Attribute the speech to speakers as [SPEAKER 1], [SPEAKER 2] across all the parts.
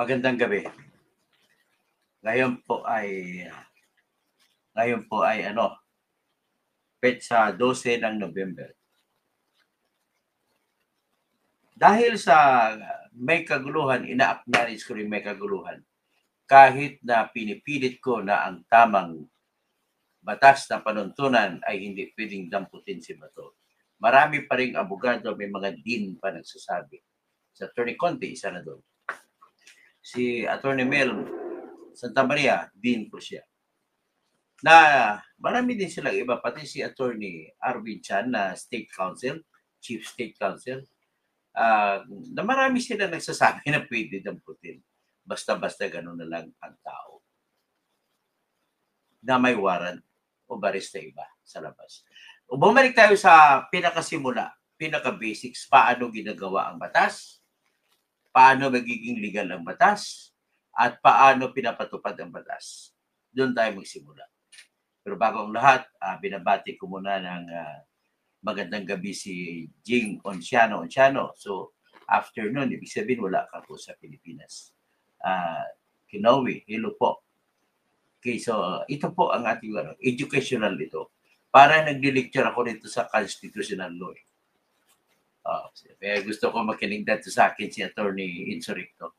[SPEAKER 1] Magandang gabi. Ngayon po ay petsa 12 ng November. Dahil sa may kaguluhan, ina-acknowledge ko rin may kaguluhan. Kahit na pinipilit ko na ang tamang batas na panuntunan ay hindi pwedeng damputin si Bato. Marami pa ring abogado, may mga dean pa nagsasabi. Sa Attorney Conte, isa na doon. Si Attorney Mel Santa Maria, dean po siya. Na marami din silang iba, pati si Attorney Arvin Chan na State Counsel, Chief State Counsel, na marami sila nagsasabi na pwede damputin. Basta-basta ganun na lang ang tao. Na may warrant o barista iba sa labas. O bumalik tayo sa pinakasimula, pinaka-basics, paano ginagawa ang batas, paano magiging legal ang batas, at paano pinapatupad ang batas. Doon tayo magsimula. Pero bago ang lahat, binabati ko muna ng magandang gabi si Jing Onciano. So, afternoon, ibig sabihin wala ka po sa Pilipinas. Kinowi, hello po. Okay, so ito po ang ating educational ito. Para nagdi-lecture ako dito sa constitutional law. Gusto ko makinig dito sa akin si Attorney Insurrecto.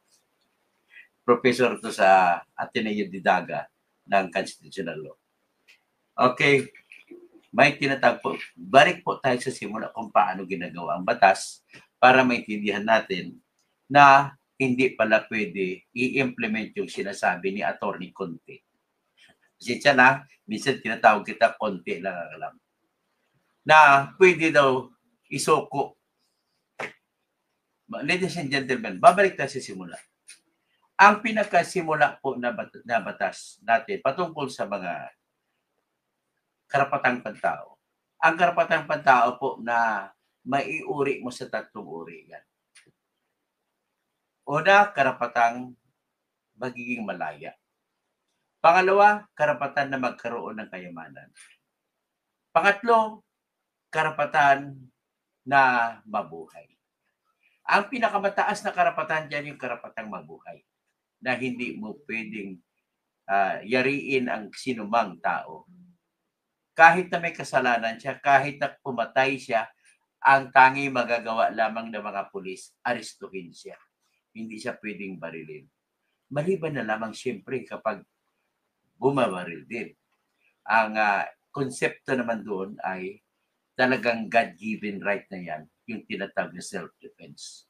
[SPEAKER 1] Professor to sa Ateneo de Daga ng constitutional law. Okay, may tinatawag po. Balik po tayo sa simula kung paano ginagawa ang batas para maintindihan natin na hindi pala pwede i-implement yung sinasabi ni Attorney Conte. Pasensya na, minsan tinatawag kita Conte lang ang alam. Na pwede daw isoko. Ladies and gentlemen, babalik tayo sa simula. Ang pinakasimula po na batas natin patungkol sa mga karapatang pantao. Ang karapatang pantao po na maiuri mo sa tatlong uri yan. Una, karapatang magiging malaya. Pangalawa, karapatan na magkaroon ng kayamanan. Pangatlo, karapatan na mabuhay. Ang pinakamataas na karapatan dyan yung karapatang mabuhay na hindi mo pwedeng yariin ang sinumang tao. Kahit na may kasalanan siya, kahit na pumatay siya, ang tangi magagawa lamang ng mga pulis, arestuhin siya. Hindi siya pwedeng barilin. Maliban na lamang siyempre kapag bumabaril din. Ang konsepto naman doon ay talagang God-given right na yan, yung tinatawag na self-defense.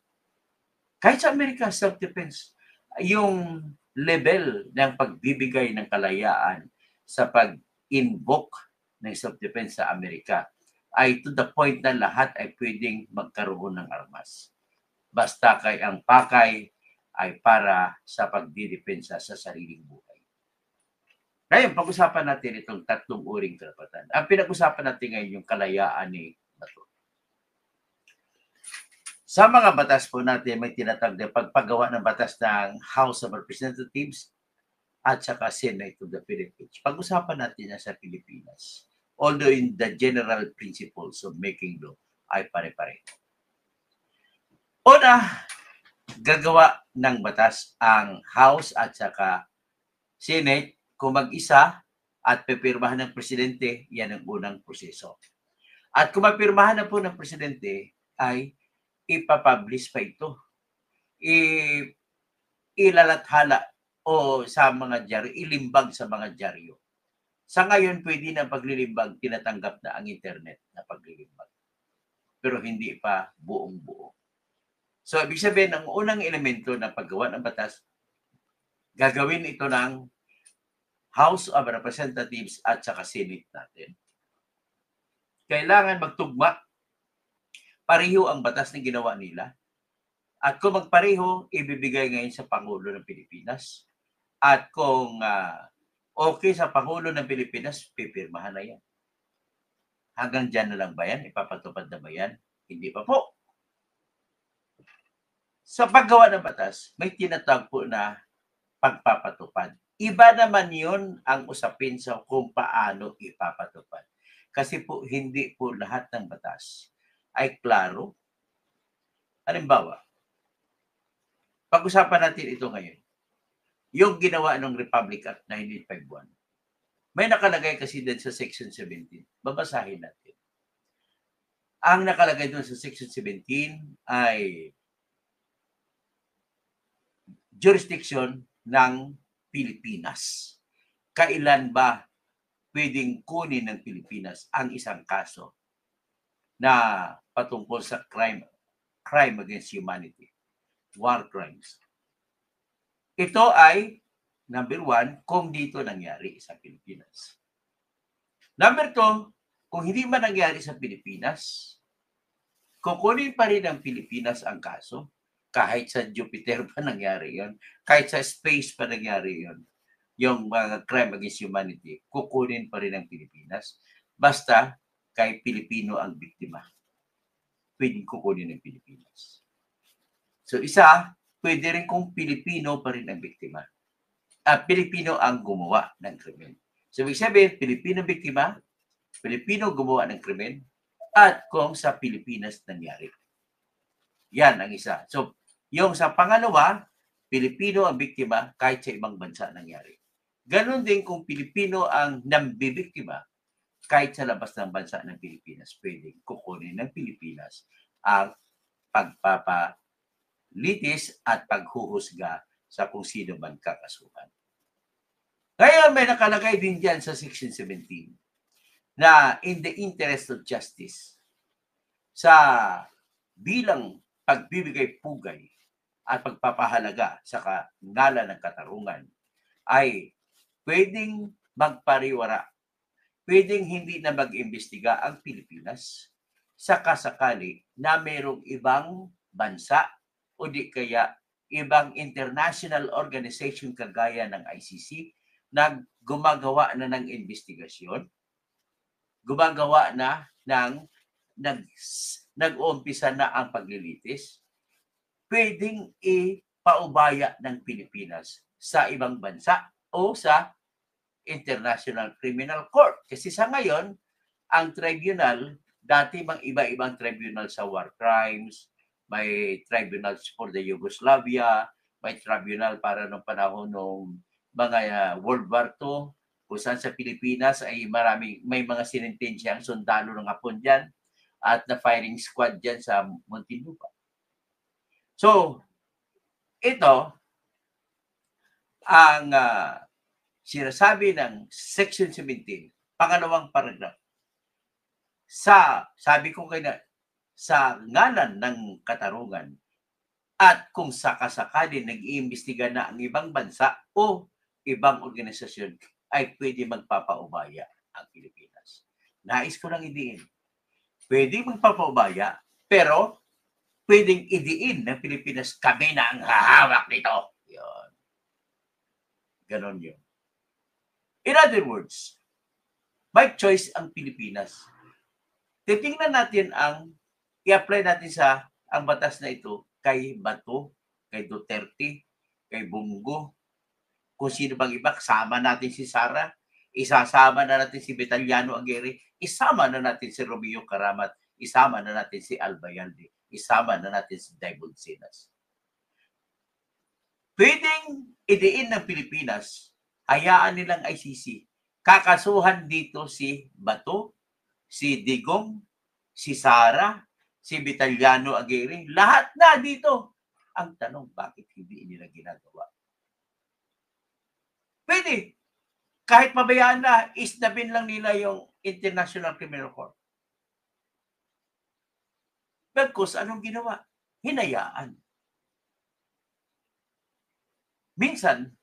[SPEAKER 1] Kahit sa Amerika, self-defense, yung level ng pagbibigay ng kalayaan sa pag-invoke ng self-defense sa Amerika ay to the point na lahat ay pwedeng magkaroon ng armas. Basta kay ang pakay ay para sa pagdidepensa sa sariling buhay. Ngayon, pag-usapan natin itong tatlong uring karapatan. Ang pinag-usapan natin ngayon yung kalayaan ni Bato. Sa mga batas po natin, may tinatawag na pagpagawa ng batas ng House of Representatives at saka Senate of the Philippines. Pag-usapan natin yan sa Pilipinas. Although in the general principles of making law ay pare-pare. Una, gagawa ng batas ang House at saka Senate. Kung mag-isa at pipirmahan ng presidente, yan ang unang proseso. At kung mapirmahan na po ng presidente, ay ipapublish pa ito. Ilalathala o sa mga dyaryo, ilimbag sa mga dyaryo. Sa ngayon, pwede na paglilimbag, tinatanggap na ang internet na paglilimbag. Pero hindi pa buong-buo. So, ibig sabihin, ang unang elemento ng paggawa ng batas, gagawin ito ng House of Representatives at saka Senate natin. Kailangan magtugma. Pareho ang batas na ginawa nila. At kung magpareho, ibibigay ngayon sa Pangulo ng Pilipinas. At kung okay sa Pangulo ng Pilipinas, pipirmahan na yan. Hanggang dyan na lang ba yan? Ipapatupad na ba yan? Hindi pa po. Sa paggawa ng batas, may tinatawag po na pagpapatupad. Iba naman yun ang usapin sa kung paano ipapatupad. Kasi po, hindi po lahat ng batas ay klaro. Halimbawa, Pag-usapan natin ito ngayon. Yung ginawa ng Republic Act 1951. May nakalagay kasi din sa Section 17. Babasahin natin. Ang nakalagay doon sa Section 17 ay jurisdiction ng Pilipinas. Kailan ba pwedeng kunin ng Pilipinas ang isang kaso na patungkol sa crime against humanity, war crimes? Ito ay, number 1, kung dito nangyari sa Pilipinas. Number 2, kung hindi man nangyari sa Pilipinas, kukunin pa rin ng Pilipinas ang kaso, kahit sa Jupiter pa nangyari yon, kahit sa space pa nangyari yon, yung mga crime against humanity, kukunin pa rin ng Pilipinas. Basta kay Pilipino ang biktima, pwedeng kukunin ng Pilipinas. So isa, pwede rin kung Pilipino pa rin ang biktima. Pilipino ang gumawa ng krimen. So ibig sabihin, Pilipino biktima, Pilipino gumawa ng krimen, at kung sa Pilipinas nangyari. Yan ang isa. So yung sa pangalawa, Pilipino ang biktima kahit sa ibang bansa nangyari. Ganon din kung Pilipino ang nambibiktima, kahit sa labas ng bansa ng Pilipinas, pwedeng kukunin ng Pilipinas ang pagpapalitis at paghuhusga sa kung sino man kakasuhan. Ngayon, may nakalagay din dyan sa Section 17 na in the interest of justice, sa bilang pagbibigay pugay at pagpapahalaga sa ngalan ng katarungan, ay pwedeng magpariwara, pwedeng hindi na mag-imbestiga ang Pilipinas sa kasakali na mayroong ibang bansa o di kaya ibang international organization kagaya ng ICC na gumagawa na ng investigasyon, gumagawa na ng nag-uumpisa na ang paglilitis, pwedeng ipaubaya ng Pilipinas sa ibang bansa o sa International Criminal Court. Kasi sa ngayon, ang tribunal, dati bang iba-ibang tribunal sa war crimes, may tribunals for the Yugoslavia, may tribunal para nung panahon ng mga World War II, kung saan sa Pilipinas ay may mga sinintensya ang sundalo ng Hapon dyan at na firing squad dyan sa Muntinlupa. So, ito ang sinasabi ng Section 17, pangalawang paragraph. Sabi ko kayo na, sa ngalan ng katarungan at kung sakasakali nag-iimbestiga na ang ibang bansa o ibang organisasyon, ay pwede magpapaubaya ang Pilipinas. Nais ko lang idiin. Pwede magpapaubaya, pero pwedeng idiin ng Pilipinas, kami na ang hahawak nito. Yun. Ganon yun. In other words, may choice ang Pilipinas. Titingnan natin i-apply natin ang batas na ito kay Bato, kay Duterte, kay Bongo, kung sino bang iba, kasama natin si Sara, isasama na natin si Vitaliano Aguirre, isama na natin si Romeo Karamat, isama na natin si Albayalde, isama na natin si Daibon Sinas. Pwedeng idiin ng Pilipinas, hayaan nilang ICC, kakasuhan dito si Bato, si Digong, si Sara, si Vitaliano Aguirre, lahat na dito. Ang tanong, bakit hindi nila ginagawa? Pwede. Kahit mabayaan na, isnabin lang nila yung International Criminal Court. Bagkus, anong ginawa? Hinayaan. Minsan,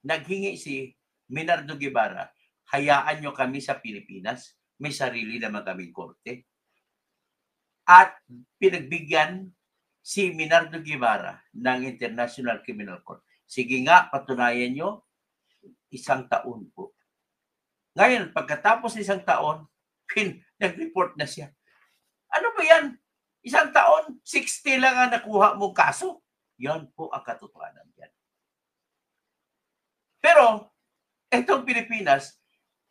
[SPEAKER 1] naghingi si Minardo Guevara, hayaan nyo kami sa Pilipinas, may sarili naman kaming korte. At pinagbigyan si Minardo Guevara ng International Criminal Court. Sige nga, patunayan nyo, 1 taon po. Ngayon, pagkatapos ng 1 taon, nag-report na siya. Ano ba yan? 1 taon, 60 lang ang nakuha mong kaso. Yan po ang katotohanan yan. Pero, itong Pilipinas,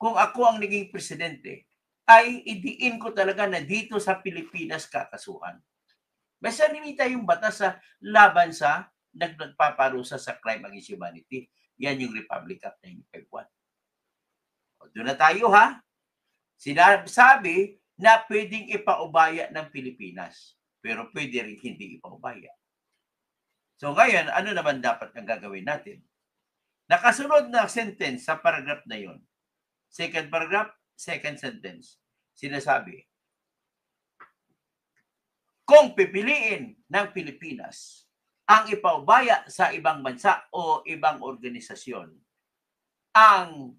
[SPEAKER 1] kung ako ang naging presidente, ay idiin ko talaga na dito sa Pilipinas kakasuhan. Basta nimita yung batas sa laban sa nagpaparusa sa crime against humanity. Yan yung Republic Act 1951. Doon na tayo ha. Sinasabi na pwedeng ipaubaya ng Pilipinas. Pero pwede rin hindi ipaubaya. So ngayon, ano naman dapat ang gagawin natin? Nakasunod na sentence sa paragraph na yon. Second paragraph, second sentence. Sinasabi, kung pipiliin ng Pilipinas ang ipaubaya sa ibang bansa o ibang organisasyon ang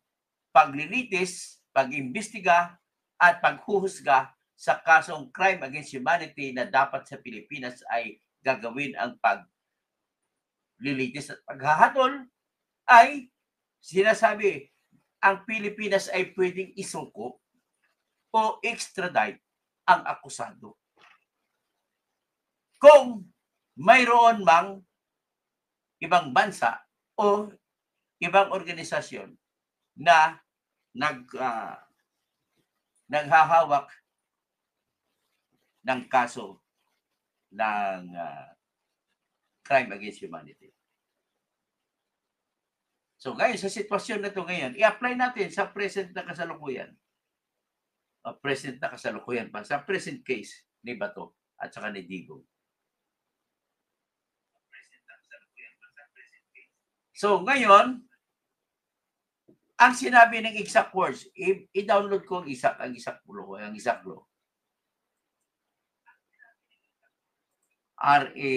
[SPEAKER 1] paglilitis, pag-imbestiga at paghuhusga sa kasong crime against humanity na dapat sa Pilipinas ay gagawin ang paglilitis at paghahatol, ay sinasabi ang Pilipinas ay pwedeng isuko o extradite ang akusado. Kung mayroon mang ibang bansa o ibang organisasyon na naghahawak ng kaso ng crime against humanity. So ngayon, sa sitwasyon na ito ngayon, i-apply natin sa present na kasalukuyan. Present na kasalukuyan pa. Sa present case ni Bato at saka ni Digong. So ngayon, ang sinabi ng exact words, i-download ko ang exact law. RA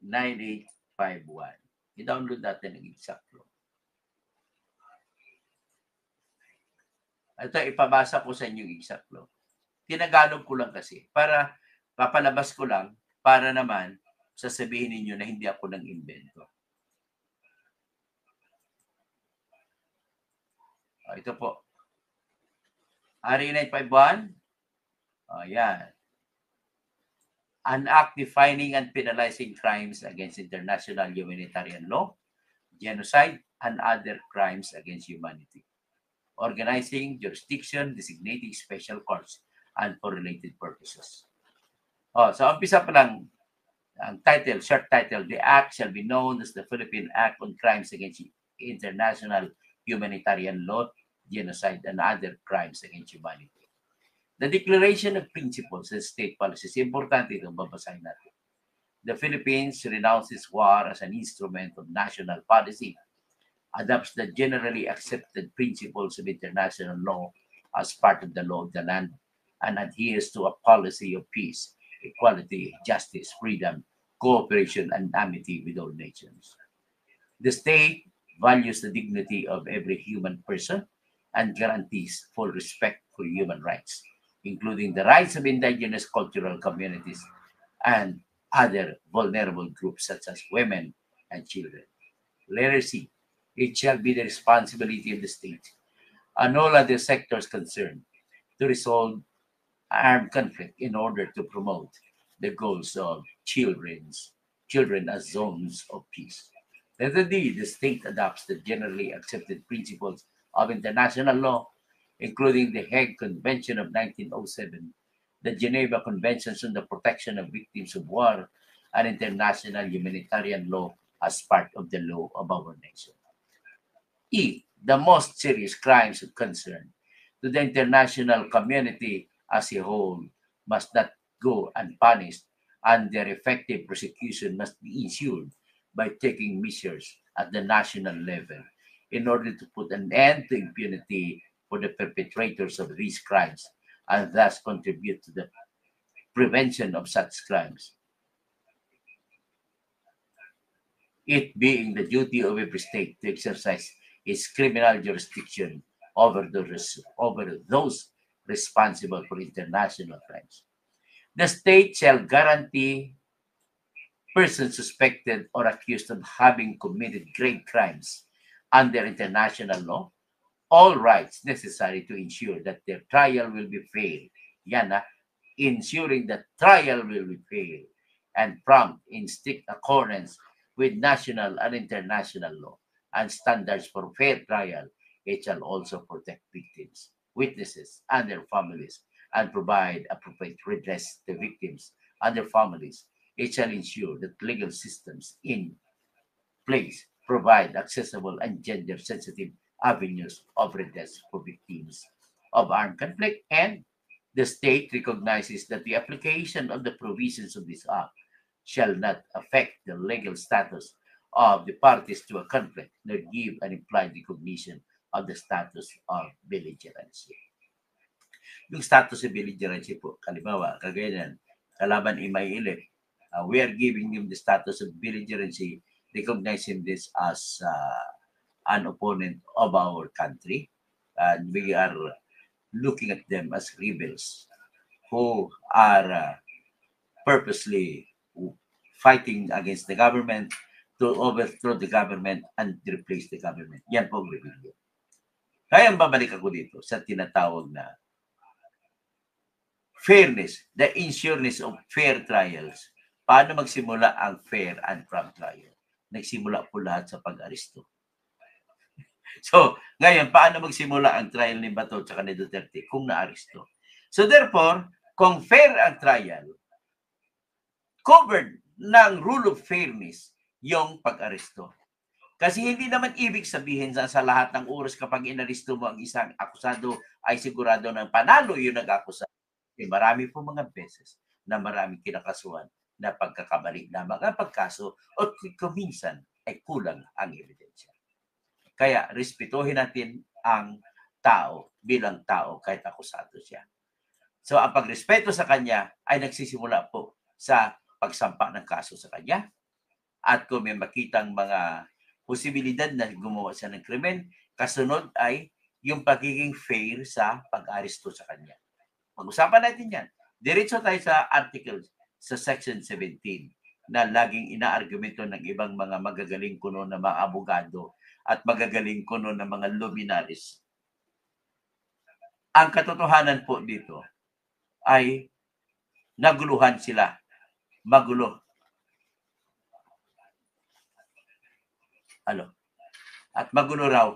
[SPEAKER 1] 9851. I-download natin ang exact law. Ito, ipabasa ko sa inyo yung exact law. Tinagalog ko lang kasi para papalabas ko lang para naman sasabihin ninyo na hindi ako nang invento. Ito po. RA 951. Yan. An act defining and penalizing crimes against international humanitarian law, genocide, and other crimes against humanity. Organizing jurisdiction, designating special courts, and for related purposes. So umpisa pa lang ang title, short title, the act shall be known as the Philippine Act on Crimes Against International Humanitarian Law, Genocide, and Other Crimes Against Humanity. The Declaration of Principles and State Policies, importante itong babasahin natin. The Philippines renounces war as an instrument of national policy, adopts the generally accepted principles of international law as part of the law of the land, and adheres to a policy of peace, equality, justice, freedom, cooperation, and amity with all nations. The state values the dignity of every human person and guarantees full respect for human rights, including the rights of indigenous cultural communities and other vulnerable groups such as women and children. Letter C. It shall be the responsibility of the state and all other sectors concerned to resolve armed conflict in order to promote the goals of children as zones of peace. Letter D. The state adopts the generally accepted principles of international law, including the Hague Convention of 1907, the Geneva Conventions on the Protection of Victims of War, and international humanitarian law as part of the law of our nation. E. The most serious crimes of concern to the international community as a whole must not go unpunished, and their effective prosecution must be ensured by taking measures at the national level in order to put an end to impunity for the perpetrators of these crimes and thus contribute to the prevention of such crimes. It being the duty of every state to exercise its criminal jurisdiction over those responsible for international crimes. The state shall guarantee persons suspected or accused of having committed great crimes under international law all rights necessary to ensure that their trial will be fair. Yan ensuring that trial will be fair and prompt in strict accordance with national and international law and standards for fair trial. It shall also protect victims, witnesses, and their families, and provide appropriate redress to victims and their families it shall ensure that legal systems in place provide accessible and gender-sensitive avenues of redress for victims of armed conflict, and the state recognizes that the application of the provisions of this act shall not affect the legal status of the parties to a conflict, nor give an implied recognition of the status of belligerency. Yung status of belligerency po, kalimbawa, kagayan, kalaban Imailip, we are giving him the status of belligerency, recognizing this as an opponent of our country, and we are looking at them as rebels who are purposely fighting against the government to overthrow the government and replace the government. Yan po ang rebellion. Kaya babalik ako dito sa tinatawag na fairness, the insurance of fair trials. Paano magsimula ang fair and prompt trial? Nagsimula po lahat sa pag-aresto. So, ngayon, paano magsimula ang trial ni Bato at ni Duterte kung na-aresto? So, therefore, kung fair ang trial, covered ng rule of fairness yung pag-aresto. Kasi hindi naman ibig sabihin sa lahat ng oras kapag inaresto mo ang isang akusado ay sigurado ng panalo yung nag-akusado. Marami po mga beses na maraming kinakasuhan na pagkakamali lamang ang pagkaso o kuminsan ay kulang ang ebidensya. Kaya respetuhin natin ang tao bilang tao kahit akusado siya. So ang pagrespeto sa kanya ay nagsisimula po sa pagsampa ng kaso sa kanya, at kung may makitang mga posibilidad na gumawa siya ng krimen, kasunod ay yung pagiging fair sa pag-aresto sa kanya. Pag-usapan natin yan. Diretso tayo sa article sa section 17 na laging inaargumento ng ibang mga magagaling kuno na mga abogado at magagaling kuno na mga luminaries. Ang katotohanan po dito ay naguluhan sila. Magulo. Ano? At magulo raw.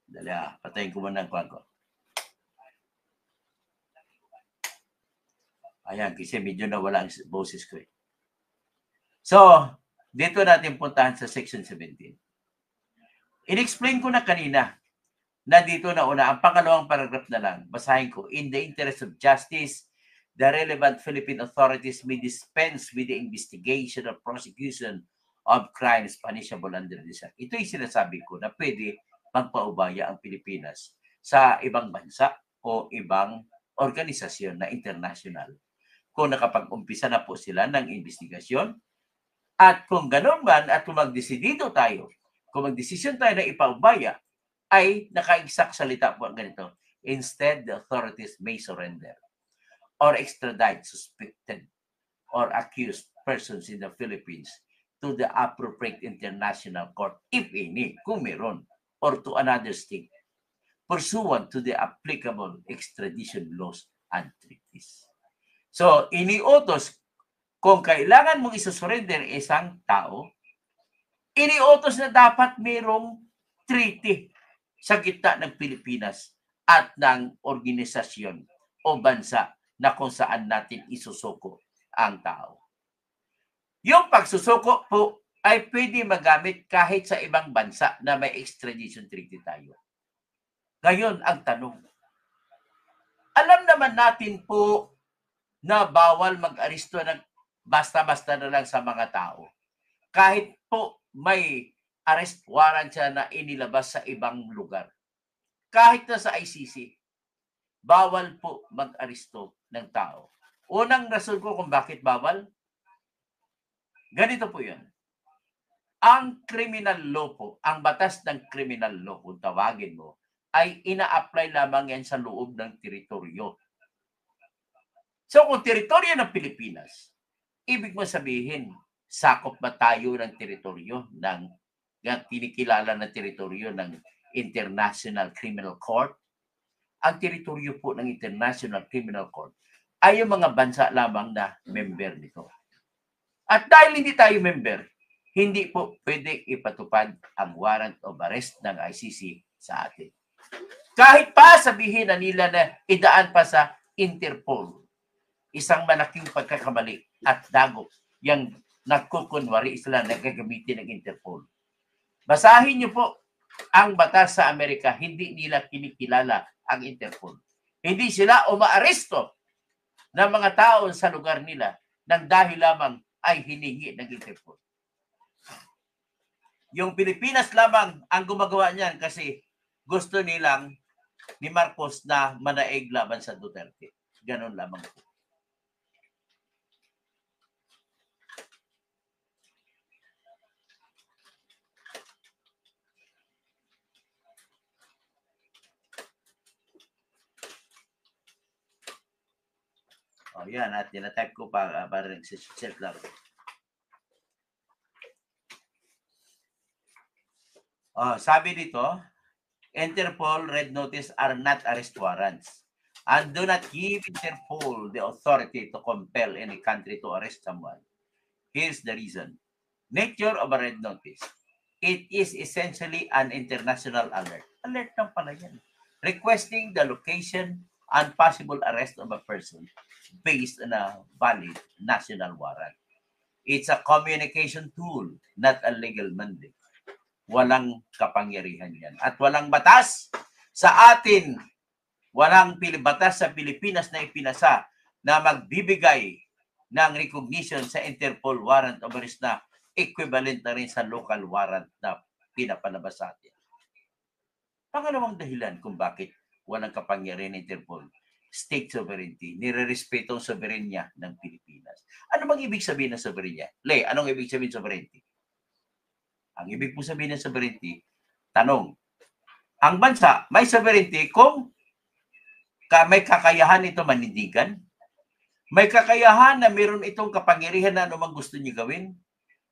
[SPEAKER 1] Dali, patayin ko muna ang kwan ko. Ayan, kasi medyo nawala ang boses ko eh. So, dito natin puntahan sa section 17. In-explain ko na kanina na dito na una, ang pangalawang paragraph na lang, basahin ko, in the interest of justice, the relevant Philippine authorities may dispense with the investigation or prosecution of crimes punishable under this act. Ito yung sinasabi ko na pwede magpaubaya ang Pilipinas sa ibang bansa o ibang organisasyon na international. Kung nakapag-umpisa na po sila ng investigasyon, at kung ganun man at kung magdesidido tayo, kung magdesisyon tayo na ipaubaya, ay nakaigsak salita po ang ganito. Instead, the authorities may surrender or extradite suspected or accused persons in the Philippines to the appropriate international court, if any, kung meron, or to another state, pursuant to the applicable extradition laws and treaties. So, iniutos, kung kailangan mong isusurrender isang tao, iniutos na dapat mayroong treaty sa gitna ng Pilipinas at ng organisasyon o bansa na kung saan natin isusuko ang tao. Yung pagsusuko po ay pwede magamit kahit sa ibang bansa na may extradition treaty tayo. Ngayon, ang tanong, alam naman natin po na bawal mag-aresto ng basta-basta na lang sa mga tao. Kahit po may arrest warrant siya na inilabas sa ibang lugar. Kahit na sa ICC, bawal po mag-aresto ng tao. Unang rason ko kung bakit bawal, ganito po yun. Ang criminal law po, ang batas ng criminal law, kung tawagin mo, ay ina-apply lamang yan sa loob ng teritoryo. So kung teritoryo ng Pilipinas, ibig mo sabihin, sakop ba tayo ng teritoryo ng tinikilala na teritoryo ng International Criminal Court? Ang teritoryo po ng International Criminal Court ay yung mga bansa lamang na member nito. At dahil hindi tayo member, hindi po pwede ipatupad ang warrant of arrest ng ICC sa atin. Kahit pa sabihin na nila na idaan pa sa Interpol, isang malaking pagkakamali at dagok yung nagkukunwari sila na gagamitin ng Interpol. Basahin niyo po ang batas sa Amerika, hindi nila kinikilala ang Interpol. Hindi sila umaaresto ng mga tao sa lugar nila nang dahil lamang ay hiningi ng Interpol. Yung Pilipinas lamang ang gumagawa niyan kasi gusto nilang ni Marcos na manaig laban sa Duterte. Ganon lamang po. O yan, at tinatype ko para nagsiset lang. Sabi dito, Interpol red notice are not arrest warrants and do not give Interpol the authority to compel any country to arrest someone. Here's the reason. Nature of a red notice. It is essentially an international alert. Alert lang pala yan. Requesting the location and possible arrest of a person based on a valid national warrant. It's a communication tool, not a legal mandate. Walang kapangyarihan yan. At walang batas sa atin, walang batas sa Pilipinas na ipinasa na magbibigay ng recognition sa Interpol warrant of arrest na equivalent na rin sa local warrant na pinapalabas sa atin. Pangalawang dahilan kung bakit walang kapangyarihan ng Interpol, state sovereignty, nire-respeto ang soberenya ng Pilipinas. Ano bang ibig sabihin ng soberenya? Le, anong ibig sabihin ng sovereignty? Ang ibig po sabihin ng sovereignty, tanong, ang bansa may sovereignty kung may kakayahan ito manindigan, may kakayahan na meron itong kapangyarihan na anumang gusto niya gawin.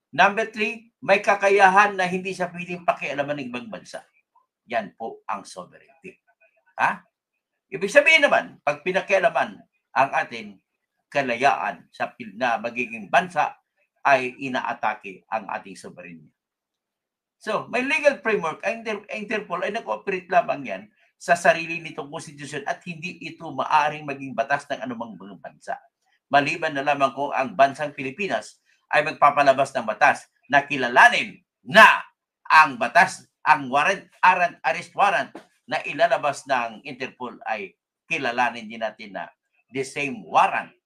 [SPEAKER 1] Number 3, may kakayahan na hindi siya pwedeng pakialaman ng ibang bansa. Yan po ang sovereignty. Ha? Ibig sabihin naman, pag pinakialaman ang ating kalayaan sa na magiging bansa, ay inaatake ang ating sovereignty. So, may legal framework. Ang Interpol ay nag-operate lamang yan sa sarili nitong konstitusyon at hindi ito maaaring maging batas ng anumang bansa. Maliban na lamang kung ang bansang Pilipinas ay magpapalabas ng batas na kilalanin na ang batas, ang arrest warrant na ilalabas ng Interpol ay kilalanin din natin na the same warrant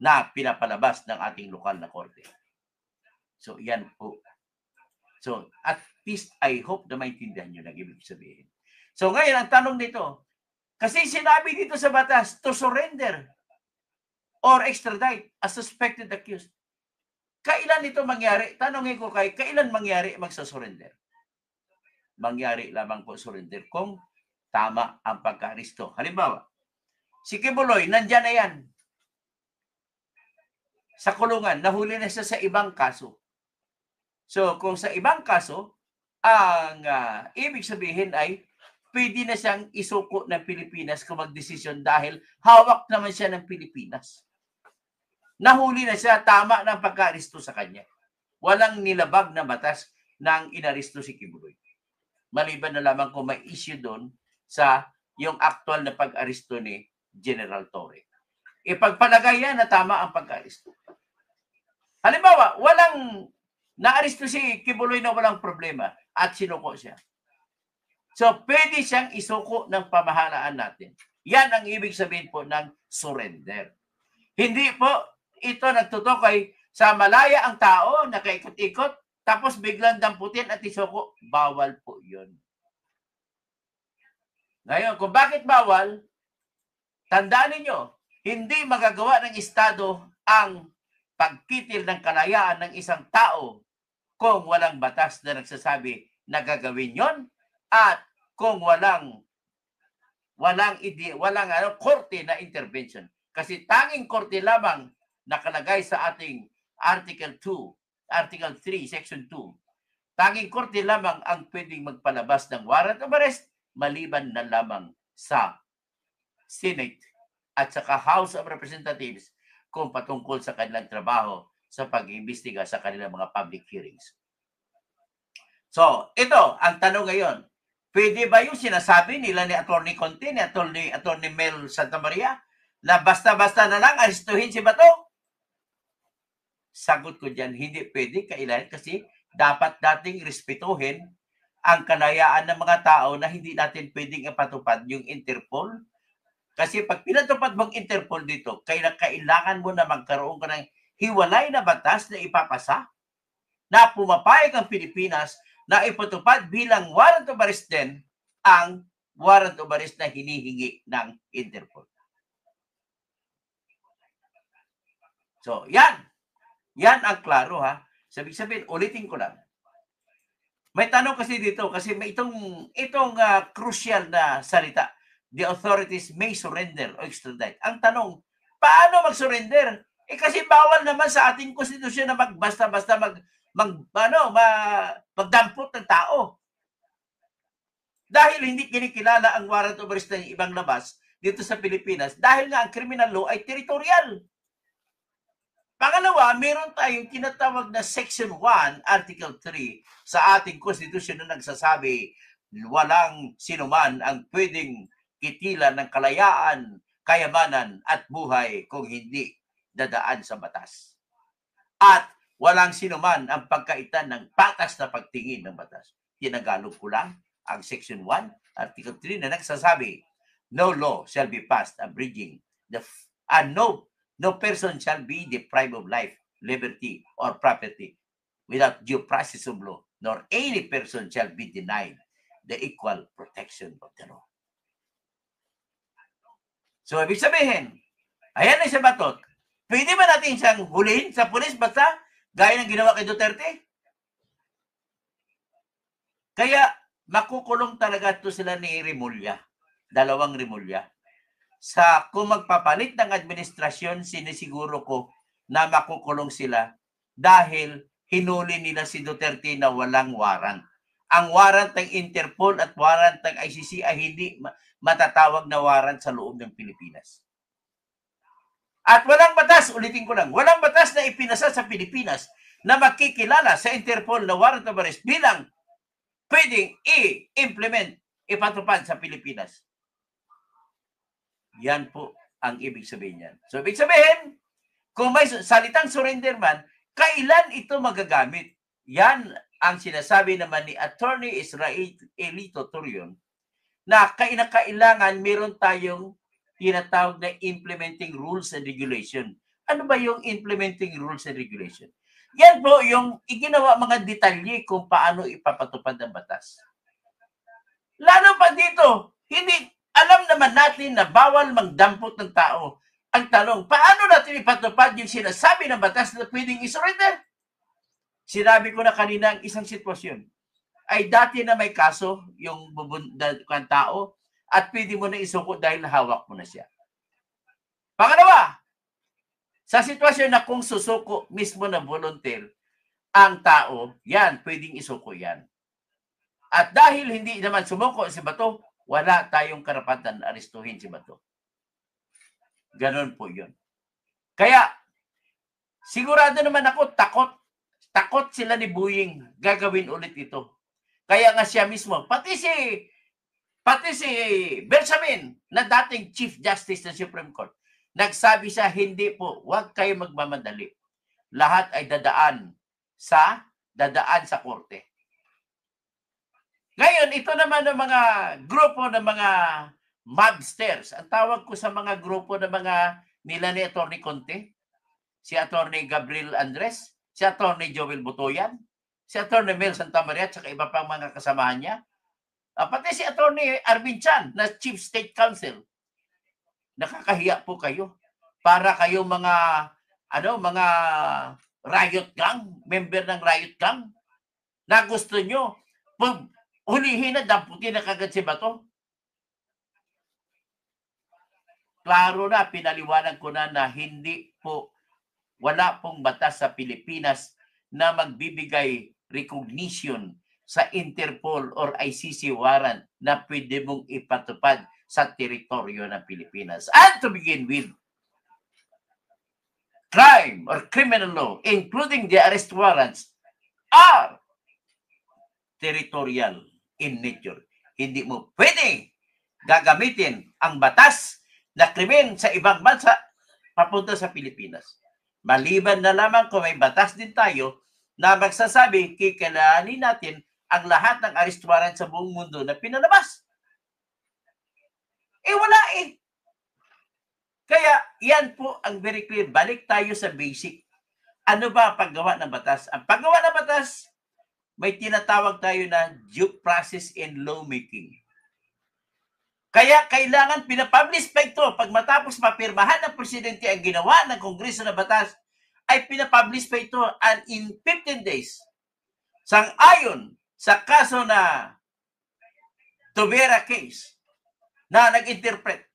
[SPEAKER 1] na pinapalabas ng ating lokal na korte. So, yan po. So, at least I hope na maintindihan nyo na ibig sabihin. So, ngayon, ang tanong dito, kasi sinabi dito sa batas, to surrender or extradite a suspected accused. Kailan ito mangyari? Tanongin ko kailan mangyari magsasurrender? Mangyari lamang po surrender kung tama ang pagka-aristo. Halimbawa, si Kibuloy, nandyan na yan. Sa kulungan, nahuli na siya sa ibang kaso. So, kung sa ibang kaso, ang ibig sabihin ay pwede na siyang isuko ng Pilipinas kung magdesisyon dahil hawak naman siya ng Pilipinas. Nahuli na siya, tama ng pagka-aristo sa kanya. Walang nilabag na batas ng inaristo si Kibuloy. Maliban na lamang kung may issue doon sa yung actual na pag-aristo ni General Torre. Ipagpalagay yan na tama ang pag-aristo. Halimbawa, walang naaristo si Kibuloy na walang problema at sinuko siya. So, pwede siyang isuko ng pamahalaan natin. Yan ang ibig sabihin po ng surrender. Hindi po ito nagtutukoy sa malaya ang tao, nakaikot-ikot, tapos biglang damputin at isuko. Bawal po yun. Ngayon, kung bakit bawal, tandaan ninyo, hindi magagawa ng Estado ang pagkitil ng kalayaan ng isang tao kung walang batas na nagsasabi na gagawin yon at kung walang korte na intervention. Kasi tanging korte lamang nakalagay sa ating Article 2, Article 3, Section 2. Tanging korte lamang ang pwedeng magpalabas ng warrant of arrest maliban na lamang sa Senate at saka House of Representatives kung patungkol sa kanilang trabaho sa pag-iimbestiga sa kanilang mga public hearings. So, ito, ang tanong ngayon, pwede ba yung sinasabi nila ni Atty. Conte, ni Atty. Mel Santamaria, na basta-basta na lang aristuhin si Bato? Sagot ko dyan, hindi pwede kailan kasi dapat dating respetuhin ang kalayaan ng mga tao na hindi natin pwedeng ipatupad yung Interpol. Kasi pag pinatupad mong Interpol dito, kailangan mo na magkaroon ka ng hiwalay na batas na ipapasa na pumapayag ang Pilipinas na ipatupad bilang warrant of arrest din ang warrant of arrest na hinihingi ng Interpol. So, yan. Yan ang klaro, ha. Sabihin, ulitin ko lang. May tanong kasi dito, kasi may itong crucial na salita. The authorities may surrender o extradite. Ang tanong, paano mag-surrender? Kasi bawal naman sa ating konstitusyon na basta-basta magdampot ng tao. Dahil hindi kinikilala ang warrant of arrest ng ibang labas dito sa Pilipinas, dahil nga ang criminal law ay territorial. Pangalawa, meron tayong tinatawag na Section 1, Article 3 sa ating konstitusyon na nagsasabi walang sinuman ang pwedeng kitilan ng kalayaan, kayamanan at buhay kung hindi dadaan sa batas. At walang sinuman ang pagkaitan ng patas na pagtingin ng batas. Tinagalog ko lang ang Section 1, Article 3 na nagsasabi, no law shall be passed abridging no person shall be deprived of life, liberty, or property without due process of law, nor any person shall be denied the equal protection of the law. So, ibig sabihin, ayan na siya batot. Pwede ba natin siyang hulihin sa pulis basta gaya ng ginawa kay Duterte? Kaya, makukulong talaga ito sila ni Remulla. Dalawang Remulla. Kung magpapalit ng administrasyon, sinisiguro ko na makukulong sila dahil hinuli nila si Duterte na walang warrant. Ang warrant ng Interpol at warrant ng ICC ay hindi matatawag na warrant sa loob ng Pilipinas. At walang batas, ulitin ko lang, walang batas na ipinasa sa Pilipinas na makikilala sa Interpol na warrant of arrest bilang pwedeng i-implement, ipatupad sa Pilipinas. Yan po ang ibig sabihin niyan. So, ibig sabihin, kung may salitang surrender man, kailan ito magagamit? Yan ang sinasabi naman ni Attorney Israelito Turion na kailangan meron tayong tinatawag na implementing rules and regulation. Ano ba yung implementing rules and regulation? Yan po yung iginawa mga detalye kung paano ipapatupad ang batas. Lalo pa dito, hindi alam naman natin na bawal magdampot ng tao. Ang tanong, paano natin ipatupad yung sinasabi ng batas na pwedeng isurrender? Sinabi ko na kanina ang isang sitwasyon. Ay dati na may kaso yung bubundan tao at pwede mo na isuko dahil hawak mo na siya. Pangalawa, sa sitwasyon na kung susuko mismo na volunteer ang tao, yan, pwedeng isuko yan. At dahil hindi naman sumuko si Bato, wala tayong karapatan na arestuhin si Bato. Ganon po yun. Kaya, sigurado naman ako, takot sila ni Buying gagawin ulit ito. Kaya nga siya mismo, pati si Bersamin, na dating Chief Justice ng Supreme Court, nagsabi siya, hindi po, huwag kayo magmamadali. Lahat ay dadaan sa korte. Ngayon, ito naman ng mga grupo ng mga mobsters. Ang tawag ko sa mga grupo ng mga nila ni Atty. Conte, si Atty. Gabriel Andres, si Atty. Joel Butoyan, si Atty. Mel Santamaria, at saka iba pang mga kasamahan niya. Pati si Atty. Arvin Chan, na Chief State Counsel. Nakakahiya po kayo. Para kayo mga riot gang, member ng riot gang, na gusto nyo, hulihin na, damputin na kagad si Bato. Klaro na, pinaliwanag ko na wala pong batas sa Pilipinas na magbibigay recognition sa Interpol or ICC warrant na pwede mong ipatupad sa teritoryo ng Pilipinas. And to begin with, crime or criminal law, including the arrest warrants, are territorial in nature. Hindi mo pwede gagamitin ang batas na krimen sa ibang bansa papunta sa Pilipinas. Maliban na lamang kung may batas din tayo na magsasabi, kikilalanin natin ang lahat ng arrest warrant sa buong mundo na pinalabas. Wala eh. Kaya yan po ang very clear. Balik tayo sa basic. Ano ba ang paggawa ng batas? Ang paggawa ng batas, may tinatawag tayo na due process in lawmaking. Kaya kailangan pinapublish pa ito. Pag matapos mapirmahan ng presidente ang ginawa ng Kongreso na batas, ay pinapublish pa ito and in 15 days. Sang-ayon sa kaso na Tobera case na nag-interpret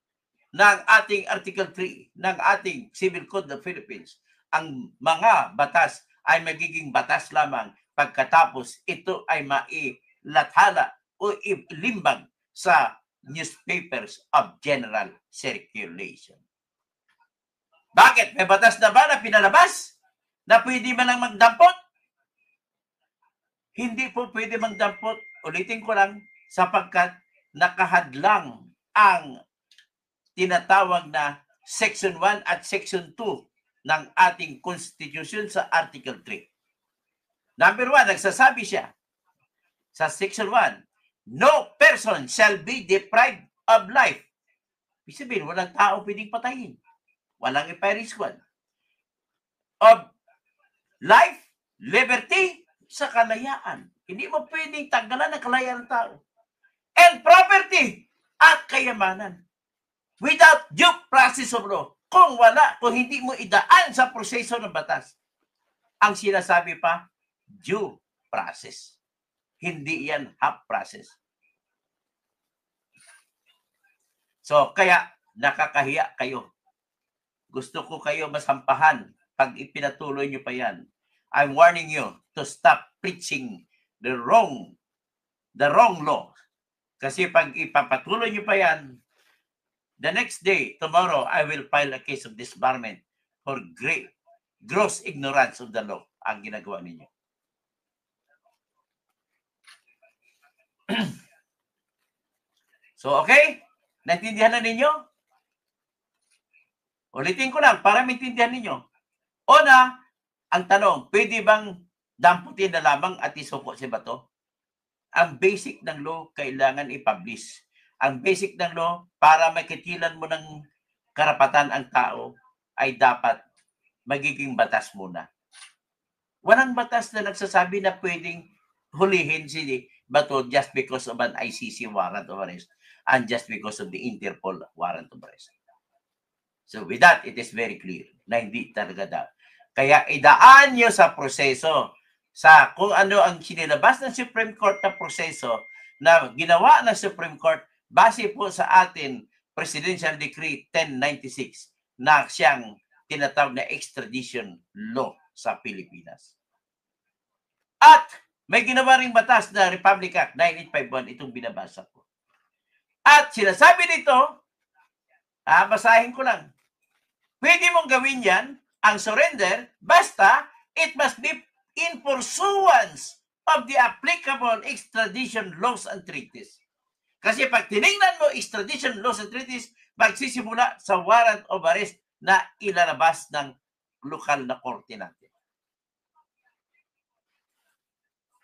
[SPEAKER 1] ng ating Article 3 ng ating Civil Code of the Philippines, ang mga batas ay magiging batas lamang pagkatapos ito ay mailathala o ilimbag sa newspapers of general circulation. Bakit? May batas na ba na pinalabas na pwede man lang magdampot? Hindi po pwede magdampot. Ulitin ko lang, sapagkat nakahadlang ang tinatawag na Section 1 at Section 2 ng ating Constitution sa Article 3. Number 1, nagsasabi siya sa Section 1, no person shall be deprived of life. Ibig sabihin, walang tao pwedeng patayin. Walang firing squad. Of life, liberty, sa kalayaan. Hindi mo pwedeng tanggalan ng kalayaan ng tao. And property, at kayamanan. Without due process of law. Kung hindi mo idaan sa proseso ng batas. Ang sinasabi pa, due process. Hindi yan half process. So, kaya nakakahiya kayo. Gusto ko kayo masampahan pag ipinatuloy nyo pa yan. I'm warning you to stop preaching the wrong law. Kasi pag ipapatuloy nyo pa yan, the next day, tomorrow, I will file a case of disbarment for gross ignorance of the law ang ginagawa ninyo. So, okay? Naintindihan na ninyo? Ulitin ko lang para maintindihan ninyo. Una, ang tanong, pwede bang damputin na lamang at isuko si bato? Ang basic ng law, kailangan i-publish. Ang basic ng law, para makitilan mo ng karapatan ang tao, ay dapat magiging batas muna. Walang batas na nagsasabi na pwedeng hulihin si Bato just because of an ICC warrant of arrest and just because of the Interpol warrant of arrest. So with that, it is very clear na hindi talaga dapat. Kaya idaan nyo sa proseso sa kung ano ang sinilabas ng Supreme Court na proseso na ginawa ng Supreme Court base po sa atin Presidential Decree 1096 na siyang tinatawag na extradition law sa Pilipinas. At may ginawa ring batas na Republic Act 9851, itong binabasa ko. At sinasabi nito, basahin ko lang, pwede mong gawin yan, ang surrender, basta it must be in pursuance of the applicable extradition laws and treaties. Kasi pag tinignan mo extradition laws and treaties, magsisimula sa warrant of arrest na ilalabas ng lokal na korte natin.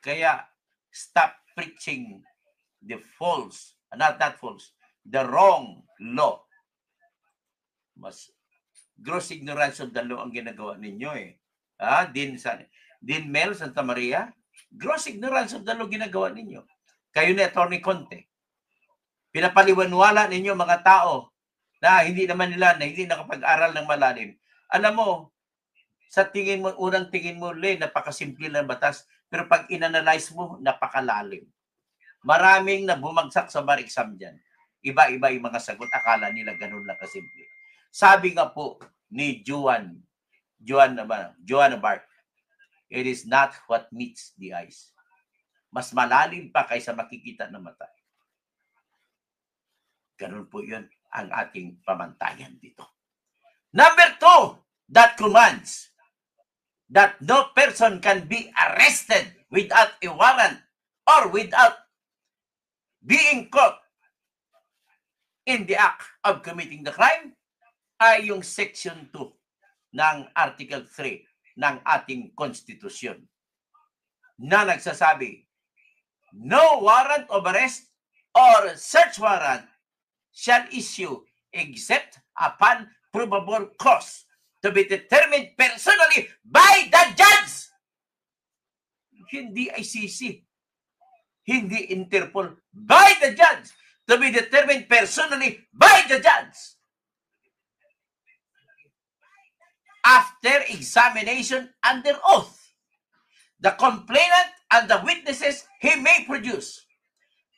[SPEAKER 1] Kaya stop preaching the false, not false, the wrong law. Mas gross ignorance of the law ang ginagawa ninyo eh. Dean Mel Santa Maria, gross ignorance of the law ginagawa ninyo. Kayo ni Attorney Conte. Pinapaliwanwala ninyo mga tao na hindi naman nila, na hindi nakapag-aral ng malalim. Alam mo, sa tingin mo, unang tingin mo, napakasimple ng batas, pero pag inanalyze mo, napakalalim. Maraming na bumagsak sa bar exam dyan. Iba-iba yung mga sagot. Akala nila ganun lang kasimple. Sabi nga po ni Joanna Bart, it is not what meets the eyes. Mas malalim pa kaysa makikita ng mata. Ganun po yun ang ating pamantayan dito. Number 2, that commands that no person can be arrested without a warrant or without being caught in the act of committing the crime ay yung Section 2 ng Article 3 ng ating konstitusyon na nagsasabi, no warrant of arrest or search warrant shall issue except upon probable cause to be determined personally by the judge. Hindi ICC, hindi Interpol, by the judge, to be determined personally by the judge. After examination under oath, the complainant and the witnesses he may produce,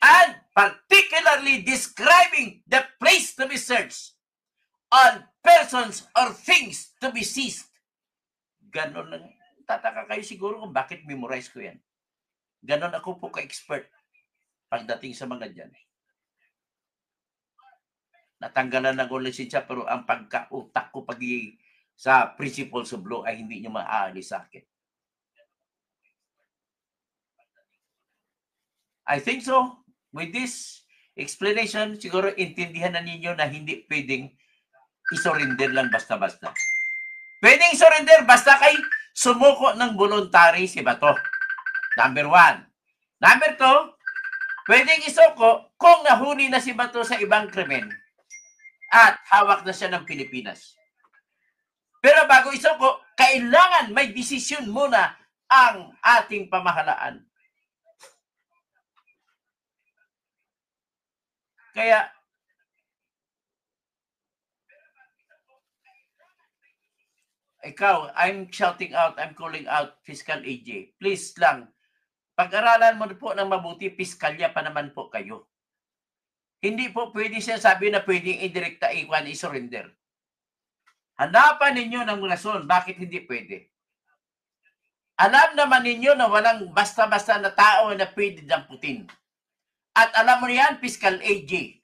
[SPEAKER 1] and particularly describing the place to be searched, on persons or things to be seized. Ganon lang. Tataka kayo siguro kung bakit memorize ko yan. Ganon ako po ka-expert pagdating sa mga dyan. Natanggalan na ko lisensya, pero ang pagkautak ko sa principles of law ay hindi nyo maaalis sa akin. I think so. With this explanation, siguro intindihan na ninyo na hindi pwedeng isurrender lang basta-basta. Pwedeng isurrender basta kay sumuko ng voluntary si Bato. Number 1. Number 2, pwedeng isuko kung nahuli na si Bato sa ibang krimen at hawak na siya ng Pilipinas. Pero bago isuko, kailangan may desisyon muna ang ating pamahalaan. Kaya, ikaw, I'm shouting out, I'm calling out Fiscal AJ. Please lang, pag-aralan mo po ng mabuti, piskalya pa naman po kayo. Hindi po pwede siya sabi na pwedeng indirekta i-surrender. Hanapan ninyo ng rason bakit hindi pwede. Alam naman ninyo na walang basta-basta na tao na pwede damputin. At alam mo yan, Fiscal AJ,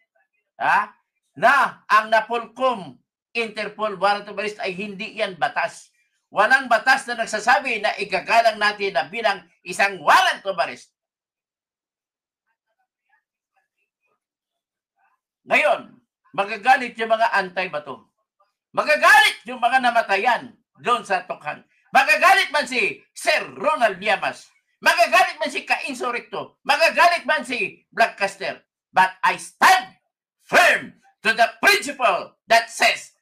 [SPEAKER 1] na ang Napolcom Interpol warrant of arrest ay hindi yan batas. Walang batas na nagsasabi na igagalang natin na bilang isang warrant of arrest. Ngayon, magagalit yung mga anti-Bato. Magagalit yung mga namatayan doon sa Tukhan. Magagalit man si Sir Ronald Llamas. Magagalit man si Cainzo Recto. Magagalit man si Blackcaster. But I stand firm to the principle that says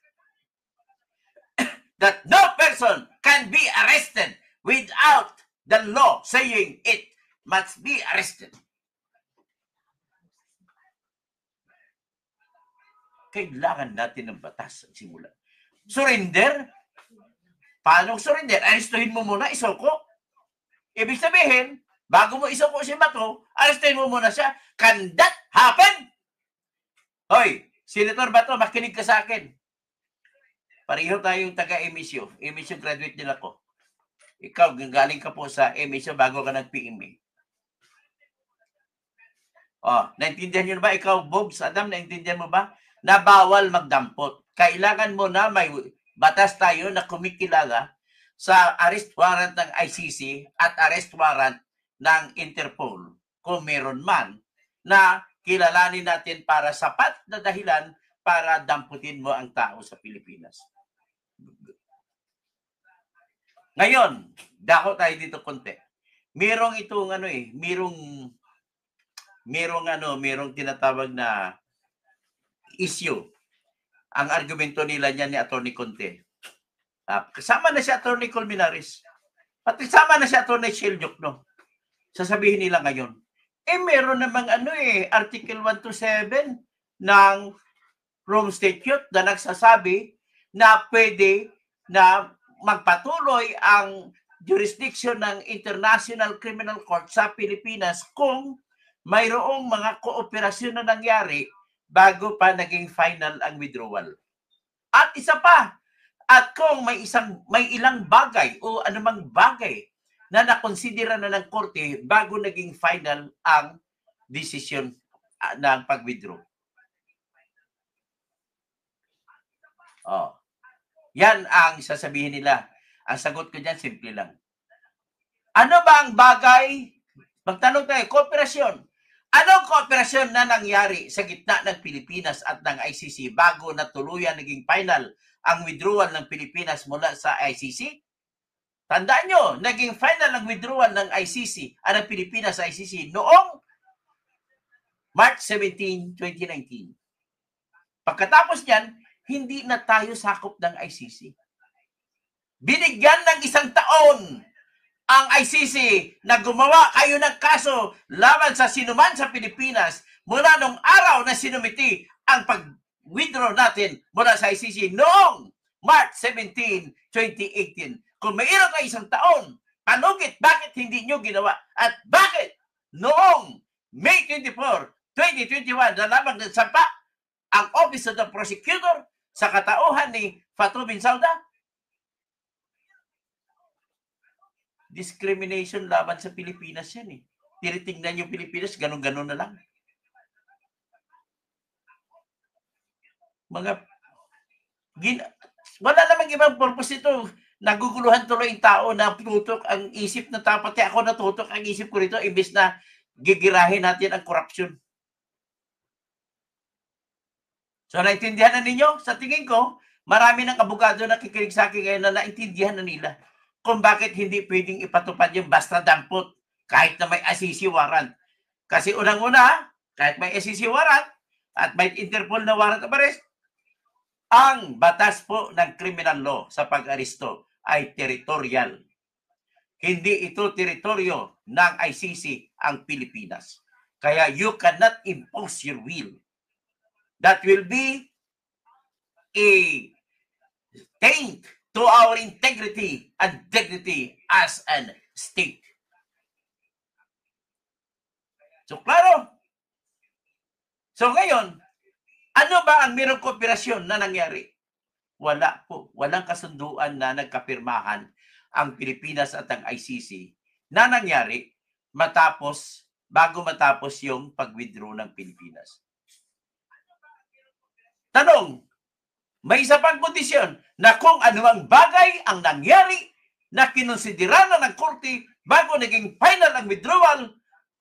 [SPEAKER 1] that no person can be arrested without the law saying it must be arrested. Kailangan natin ng batas at simula. Surrender? Paano surrender? Arestuhin mo muna, isoko. Ibig sabihin, bago mo isoko si Bato, arestuhin mo muna siya. Can that happen? Hoy, Senator Bato, makinig ka sa akin. Pareho tayong taga-emisyo. Emisyo graduate din ako. Ikaw, galing ka po sa emisyo bago ka nag-PMA. Naintindihan nyo ba? Ikaw, Bobs, Adam, naintindihan mo ba? Na bawal magdampot. Kailangan mo na may batas tayo na kumikilala sa arrest warrant ng ICC at arrest warrant ng Interpol, kung meron man, na kilalanin natin para sapat na dahilan para damputin mo ang tao sa Pilipinas. Ngayon, dako tayo dito konti. Merong itong merong tinatawag na issue. Ang argumento nila niyan ni Atty. Conte. Kasama na si Atty. Colmenares. Pati kasama na si Atty. Shelyok, no? Sasabihin nila ngayon, meron namang Article 127 ng Rome Statute na nagsasabi na pwede na magpatuloy ang jurisdiction ng International Criminal Court sa Pilipinas kung mayroong mga kooperasyon na nangyari bago pa naging final ang withdrawal. At isa pa, at kung may ilang bagay o anumang bagay na nakonsidera na ng korte bago naging final ang desisyon ng pag-withdraw. Yan ang sasabihin nila. Ang sagot ko dyan, simple lang. Ano ba ang bagay? Magtanong tayo, kooperasyon. Anong kooperasyon na nangyari sa gitna ng Pilipinas at ng ICC bago na tuluyan naging final ang withdrawal ng Pilipinas mula sa ICC? Tandaan nyo, naging final ang withdrawal ng ICC, ng Pilipinas sa ICC noong March 17, 2019. Pagkatapos niyan, hindi na tayo sakop ng ICC. Binigyan ng 1 taon ang ICC na gumawa kayo ng kaso laban sa sinuman sa Pilipinas mula nung araw na sinumiti ang pag-withdraw natin mula sa ICC noong March 17, 2018. Kung mayroon kayo 1 taon, panugit, bakit hindi nyo ginawa? At bakit noong May 24, 2021, na lamang nagsampa ang Office of the Prosecutor sa katauhan ni Fatou Bensouda? Discrimination laban sa Pilipinas yan eh. Tinitingnan yung Pilipinas, ganun-ganun na lang. Wala namang ibang purpose ito. Naguguluhan tuloy yung tao na tutok ang isip na tao. Pati ako natutok ang isip ko rito imbes na gigirahin natin ang korupsyon. So, naintindihan na ninyo? Sa tingin ko, marami ng abogado na kikinig sa akin ngayon na naintindihan na nila kung bakit hindi pwedeng ipatupad yung basta dampot kahit na may ICC warrant. Kasi unang-una, kahit may ICC warrant at may Interpol na warrant of arrest, ang batas po ng criminal law sa pag-aristo ay territorial. Hindi ito teritoryo ng ICC ang Pilipinas. Kaya you cannot impose your will. That will be a taint to our integrity and dignity as an state. So, klaro. So, ngayon, ano ba ang merong kooperasyon na nangyari? Wala po. Walang kasunduan na nagkapirmahan ang Pilipinas at ang ICC na nangyari bago matapos yung pag-withdraw ng Pilipinas. Tanong, may isa pang kondisyon na kung anumang bagay ang nangyari na kinonsidera na ng korte bago naging final ang withdrawal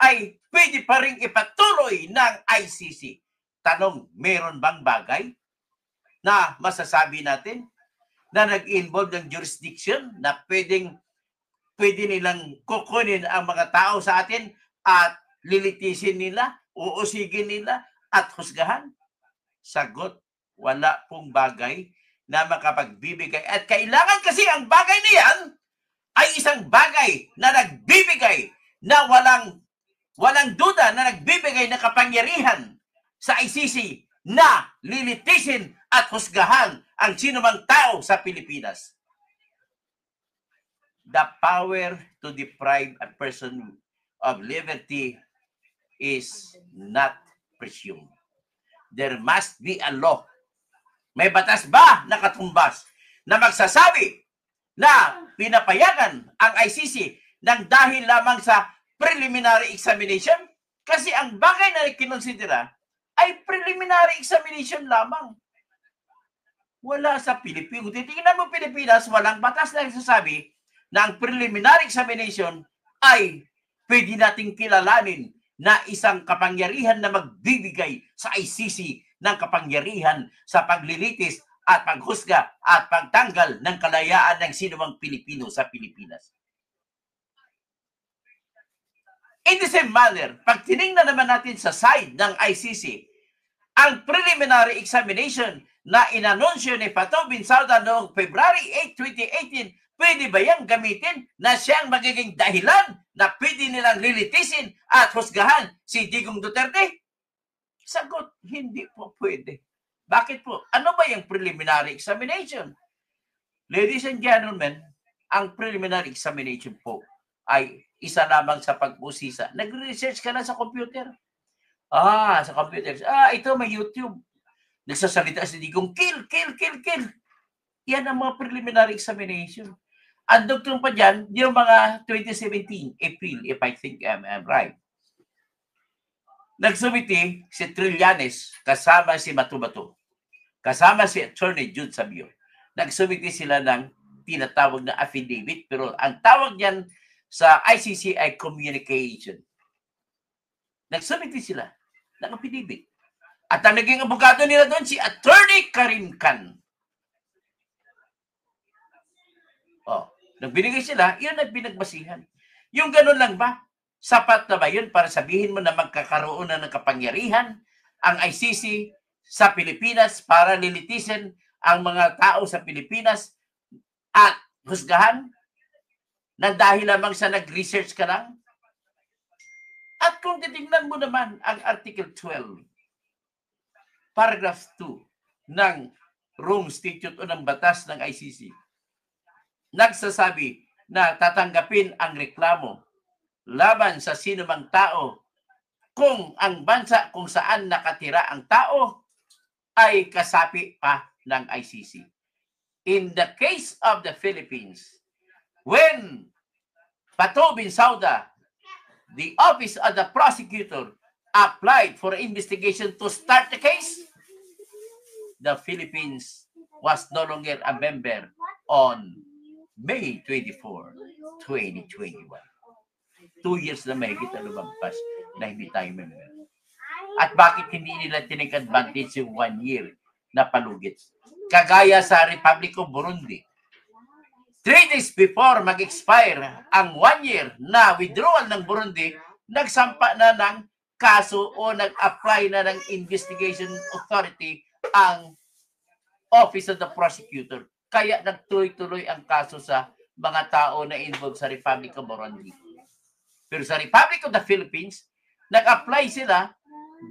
[SPEAKER 1] ay pwede pa rin ipatuloy ng ICC. Tanong, meron bang bagay na masasabi natin na nag-involve ng jurisdiction na pwede nilang kukunin ang mga tao sa atin at lilitisin nila, uusigin nila at husgahan? Sagot, wala pong bagay na makapagbibigay. At kailangan kasi ang bagay na yan ay isang bagay na nagbibigay na walang duda na nagbibigay ng kapangyarihan sa ICC na lilitisin at husgahan ang sinumang tao sa Pilipinas. The power to deprive a person of liberty is not presumed. There must be a law. May batas ba na katumbas na magsasabi na pinapayagan ang ICC ng dahil lamang sa preliminary examination? Kasi ang bagay na kinonsidera ay preliminary examination lamang. Wala sa Pilipinas. Kung titingnan mo Pilipinas, walang batas na nagsasabi na ang preliminary examination ay pwede nating kilalanin na isang kapangyarihan na magbibigay sa ICC ng kapangyarihan sa paglilitis at paghusga at pagtanggal ng kalayaan ng sinumang Pilipino sa Pilipinas. In the same manner, pag tinignan naman natin sa side ng ICC, ang preliminary examination na inanunsyo ni Fatou Bensouda noong February 8, 2018, pwede ba yang gamitin na siyang magiging dahilan na pwede nilang lilitisin at husgahan si Digong Duterte? Sagot, hindi po pwede. Bakit po? Ano ba yung preliminary examination? Ladies and gentlemen, ang preliminary examination po ay isa lamang sa pag-usisa. Nag-research ka na sa computer. Sa computer. Ito may YouTube. Nagsasalita si Digong, kill. Yan ang mga preliminary examination. Ang doktrong pa dyan, yung mga 2017, April, if I think I'm right. Nagsumiti si Trillanes kasama si Matubato, kasama si Attorney Jude Sabio. Nagsumiti sila ng tinatawag na affidavit, pero ang tawag niyan sa ICC ay communication. Nagsumiti sila ng affidavit. At ang naging abogado nila doon si Attorney Karim Khan. Nang binigay sila, yun ang pinagbasihan. Yung ganun lang ba? Sapat na ba yun para sabihin mo na magkakaroon na ng kapangyarihan ang ICC sa Pilipinas para lilitisin ang mga tao sa Pilipinas at husgahan na dahil lamang sa nag-research ka lang? At kung titingnan mo naman ang Article 12, Paragraph 2 ng Rome Statute o ng batas ng ICC, nagsasabi na tatanggapin ang reklamo laban sa sinumang tao kung ang bansa kung saan nakatira ang tao ay kasapi pa ng ICC. In the case of the Philippines, when Bato bin Sauda, the office of the prosecutor, applied for investigation to start the case, the Philippines was no longer a member on May 24, 2021. 2 years na mahigit na lumampas na hindi tayo member. At bakit hindi nila tinag-advantage yung 1 year na palugit? Kagaya sa Republic of Burundi. 3 days before mag-expire ang 1 year na withdrawal ng Burundi, nagsampa na ng kaso o nag-apply na ng investigation authority ang Office of the Prosecutor. Kaya nagtuloy-tuloy ang kaso sa mga tao na involved sa Republic of Burundi. Pero sa Republic of the Philippines, nag-apply sila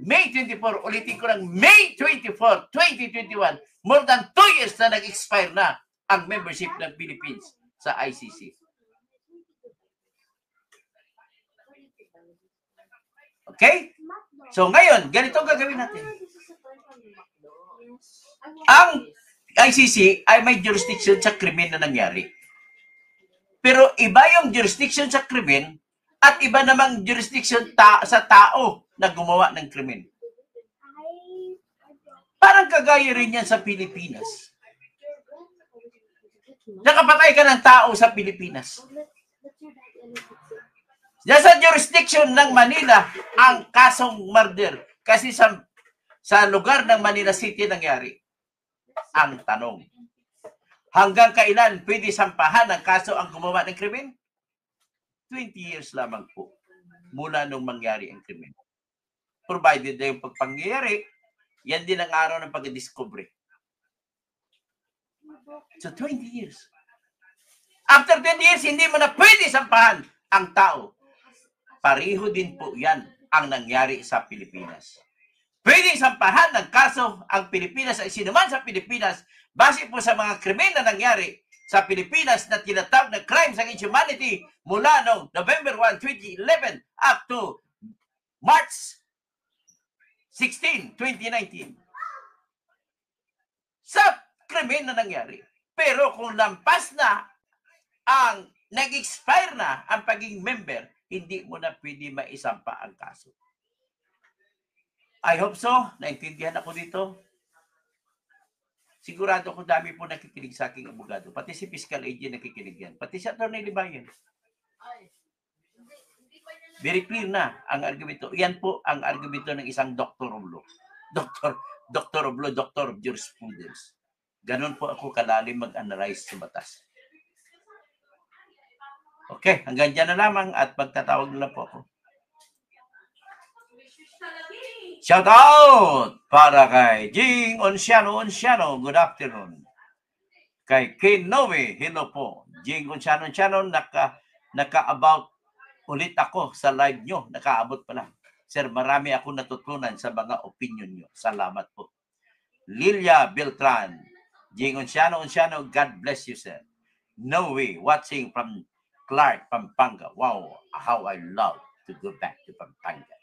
[SPEAKER 1] May 24, ulitin ko lang, May 24, 2021, more than 2 years na nag-expire na ang membership ng Philippines sa ICC. Okay? So ngayon, ganito ang gagawin natin. Ang ICC ay may jurisdiction sa krimen na nangyari. Pero iba yung jurisdiction sa krimen at iba namang jurisdiction sa tao na gumawa ng krimen. Parang kagaya rin yan sa Pilipinas. Nakapatay ka ng tao sa Pilipinas. Nasa jurisdiction ng Manila ang kasong murder. Kasi sa lugar ng Manila City nangyari. Ang tanong, hanggang kailan pwede sampahan ng kaso ang gumawa ng krimen? 20 years lamang po mula nung mangyari ang krimen. Provided na yung pagpangyayari, yan din ang araw ng pag-discovery. So 20 years. After 20 years, hindi mo na pwede sampahan ang tao. Pareho din po yan ang nangyari sa Pilipinas. Pwede sampahan ng kaso ang Pilipinas ay sinuman sa Pilipinas base po sa mga krimen na nangyari sa Pilipinas na tinatawag na crimes against humanity mula noong November 1, 2011 up to March 16, 2019. Sa krimen na nangyari. Pero kung lampas na ang nag-expire na ang pagiging member, hindi mo na pwede maisampa ang kaso. I hope so. Naintindihan ako dito. Sigurado ko dami po nakikinig sa aking abogado. Pati si fiscal agent nakikinig yan. Pati si Atty. Libayan. Very clear na ang argumento. Yan po ang argumento ng isang doctor of law. Doctor of law, doctor of jurisprudence. Ganon po ako kalalim mag-analyze sa batas. Okay, hanggang dyan na lamang at magtatawag na lang po ako. Shout out para kay Jing Onciano. Good afternoon. Kay Kenowe, hello po. Jing Onciano, naka-about ulit ako sa live nyo. Nakaabot pa lang. Sir, marami akong natutunan sa mga opinion nyo. Salamat po. Lilia Beltran, Jing Onciano, God bless you, sir. Noe, watching from Clark, Pampanga. Wow, how I love to go back to Pampanga.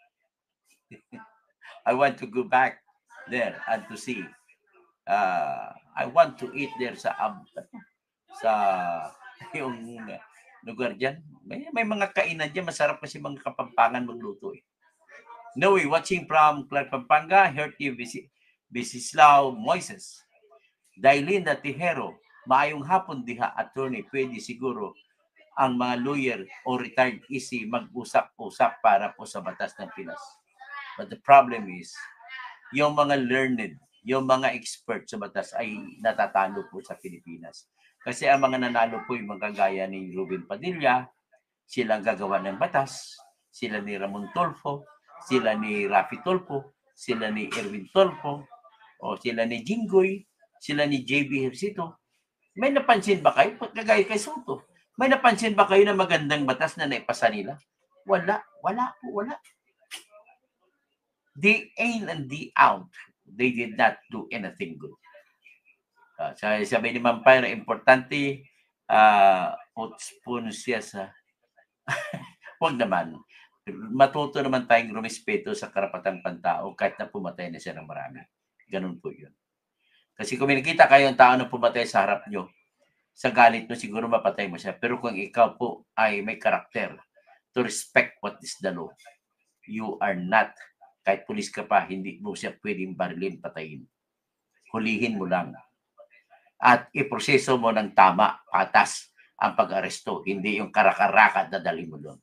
[SPEAKER 1] I want to go back there and to see. I want to eat there sa yung lugar dyan. May mga kainan dyan. Masarap kasi mga Kapampangan magluto eh. Noe, watching from Clark, Pampanga. Herty Bisislao Moises. Dailin Tijero. Maayong hapon diha, attorney. Pwede siguro ang mga lawyer o retired easy mag-usap-usap para po sa batas ng Pinas. But the problem is, yung mga learned, yung mga expert sa batas ay natatalo po sa Pilipinas. Kasi ang mga nanalo po yung mga gaya ni Ruben Padilla, sila gagawa ng batas, sila ni Ramon Tulfo, sila ni Rafi Tulfo, sila ni Erwin Tulfo, o sila ni Jinggoy, sila ni JB Hercito. May napansin ba kayo? Kagaya kay Soto. May napansin ba kayo na magandang batas na naipasa nila? Wala. Wala po. Wala. Day in and day out, they did not do anything good. Sabi ni Mampire, importante, spoon siya sa... Huwag naman. Matuto naman tayong rumispeto sa karapatang pantao kahit na pumatay na siya ng marami. Ganun po yun. Kasi kung nakita kayo ang tao na pumatay sa harap nyo, sa galit mo siguro mapatay mo siya. Pero kung ikaw po ay may karakter to respect what is the law, you are not, kahit pulis ka pa, hindi mo siya pwedeng barilin, patayin. Hulihin mo lang. At iproseso mo ng tama, patas ang pag-aresto. Hindi yung karakaraka at dadali mo doon.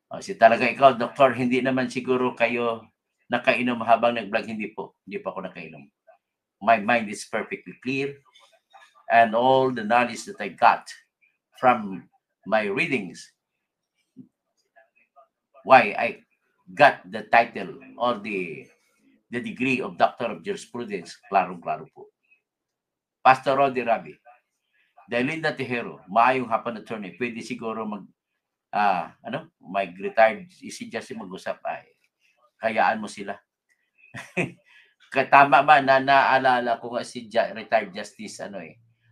[SPEAKER 1] Kasi talaga ikaw, doktor, hindi naman siguro kayo nakainom habang nag-vlog. Hindi po. Hindi pa ako nakainom. My mind is perfectly clear. And all the knowledge that I got from my readings, why I got the title or the degree of Doctor of Jurisprudence, klaro-klaro po. Pastor Rodi Rabi, Dalinda Tejero, maayong hapon attorney, pwede siguro mag-retired si Justin mag-usap ay hayaan mo sila. Tama ba na naalala ko nga si retired justice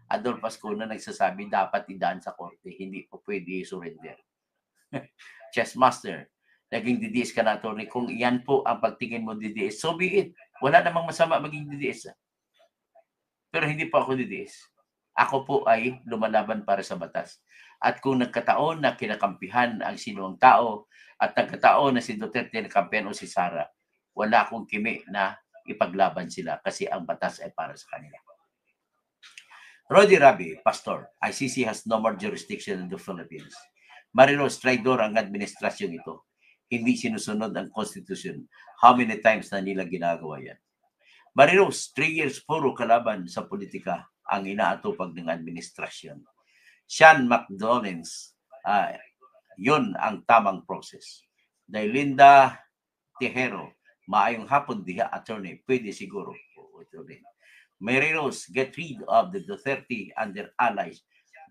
[SPEAKER 1] Adolfo Ascona nagsasabi dapat idaan sa korte, hindi po pwede surrender. Chess master, naging DDS ka na attorney, kung yan po ang pagtingin mo DDS, so be it. Wala namang masama maging DDS. Pero hindi po ako DDS. Ako po ay lumalaban para sa batas. At kung nagkataon na kinakampihan ang sinuang tao at nagkataon na si Duterte nakampihan o si Sara, wala akong kimi na ipaglaban sila kasi ang batas ay para sa kanila. Rodi Rabi, Pastor, ICC has no more jurisdiction in the Philippines. Marinos, traidor ang administrasyon ito. Hindi sinusunod ang Constitution. How many times na nila ginagawa yan? Marinos, 3 years puro kalaban sa politika ang inaatupag ng administrasyon. Sean McDonald's, yun ang tamang process. Dalinda Tejero, maayong hapon diha, attorney, pwede siguro. Marinos, get rid of the Duterte and their allies.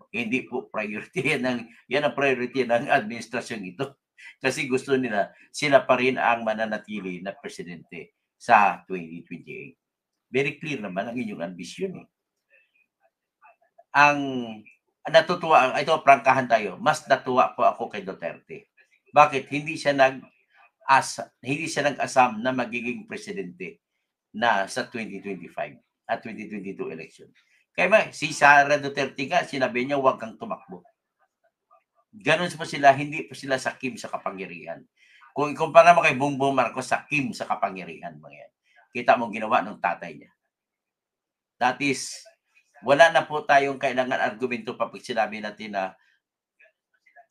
[SPEAKER 1] Hindi po priority yan ang priority ng administrasyon ito. Kasi gusto nila, sila pa rin ang mananatili na presidente sa 2028. Very clear naman ang inyong ambisyon. Ang natutuwa, ito prangkahan tayo, mas natuwa po ako kay Duterte. Bakit? Hindi siya nag-asam na magiging presidente na sa 2025 at 2022 election. Kaya si Sara Duterte nga, sinabi niya huwag kang tumakbo. Ganon po sila, hindi po sila sakim sa kapangyarihan. Kung ikumpara mo kay Bongbong Marcos, sakim sa kapangyarihan mga yan. Kita mo ginawa ng tatay niya. That is, wala na po tayong kailangan argumento pa pag sinabi natin na